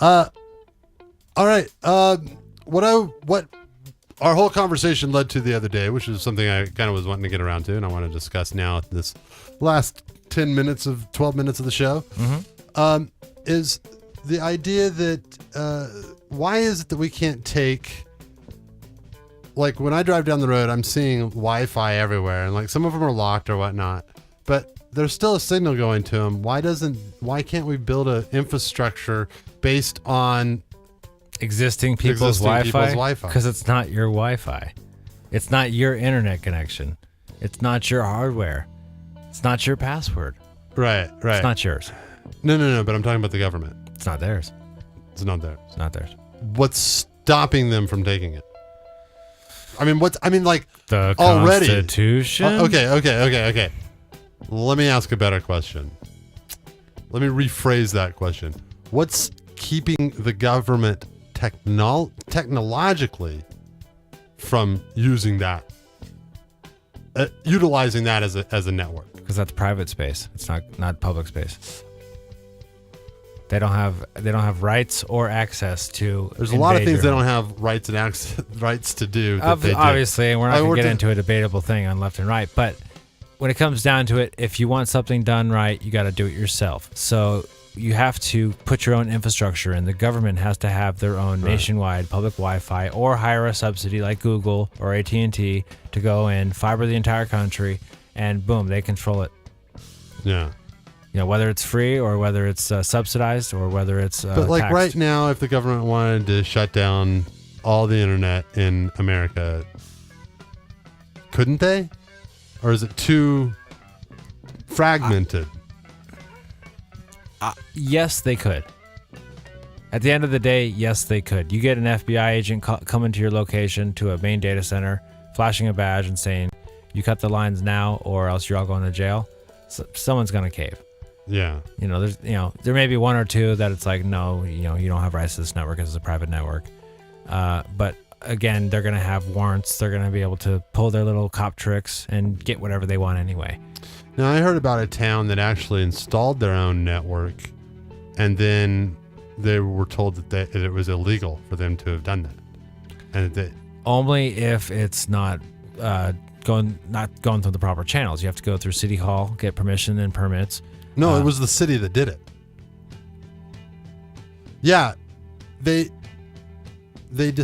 All right. What our whole conversation led to the other day, which is something I kind of was wanting to get around to, and I want to discuss now at this last 12 minutes of the show, is the idea that why is it that we can't take, like when I drive down the road, I'm seeing Wi-Fi everywhere, and like some of them are locked or whatnot, but there's still a signal going to them. Why can't we build an infrastructure based on existing people's Wi-Fi? Because it's not your Wi-Fi. It's not your internet connection. It's not your hardware. It's not your password. Right. It's not yours. No, but I'm talking about the government. It's not theirs. It's not theirs. It's not theirs. What's stopping them from taking it? The already. Constitution? Okay. Let me ask a better question. Let me rephrase that question. What's keeping the government technologically from using that, utilizing that as a network? Because that's private space. It's not public space. They don't have rights or access to. There's a lot of things they don't have rights to do. Obviously, and we're not going to get into a debatable thing on left and right. But when it comes down to it, if you want something done right, you got to do it yourself. So you have to put your own infrastructure in. The government has to have their own nationwide public Wi-Fi, or hire a subsidy like Google or AT&T to go and fiber the entire country, and boom, they control it. Yeah. Whether it's free or whether it's subsidized or whether it's but like taxed. Right now, if the government wanted to shut down all the internet in America, couldn't they? Or is it too fragmented? Yes, they could. At the end of the day, yes, they could. You get an FBI agent coming to your location, to a main data center, flashing a badge and saying, you cut the lines now or else you're all going to jail. So someone's going to cave. Yeah. There may be one or two that it's like, no, you don't have rights to this network. It's a private network. But again, they're going to have warrants. They're going to be able to pull their little cop tricks and get whatever they want anyway. Now, I heard about a town that actually installed their own network, and then they were told that it was illegal for them to have done that. And only if it's not going through the proper channels. You have to go through City Hall, get permission and permits. No, it was the city that did it. Yeah, they decided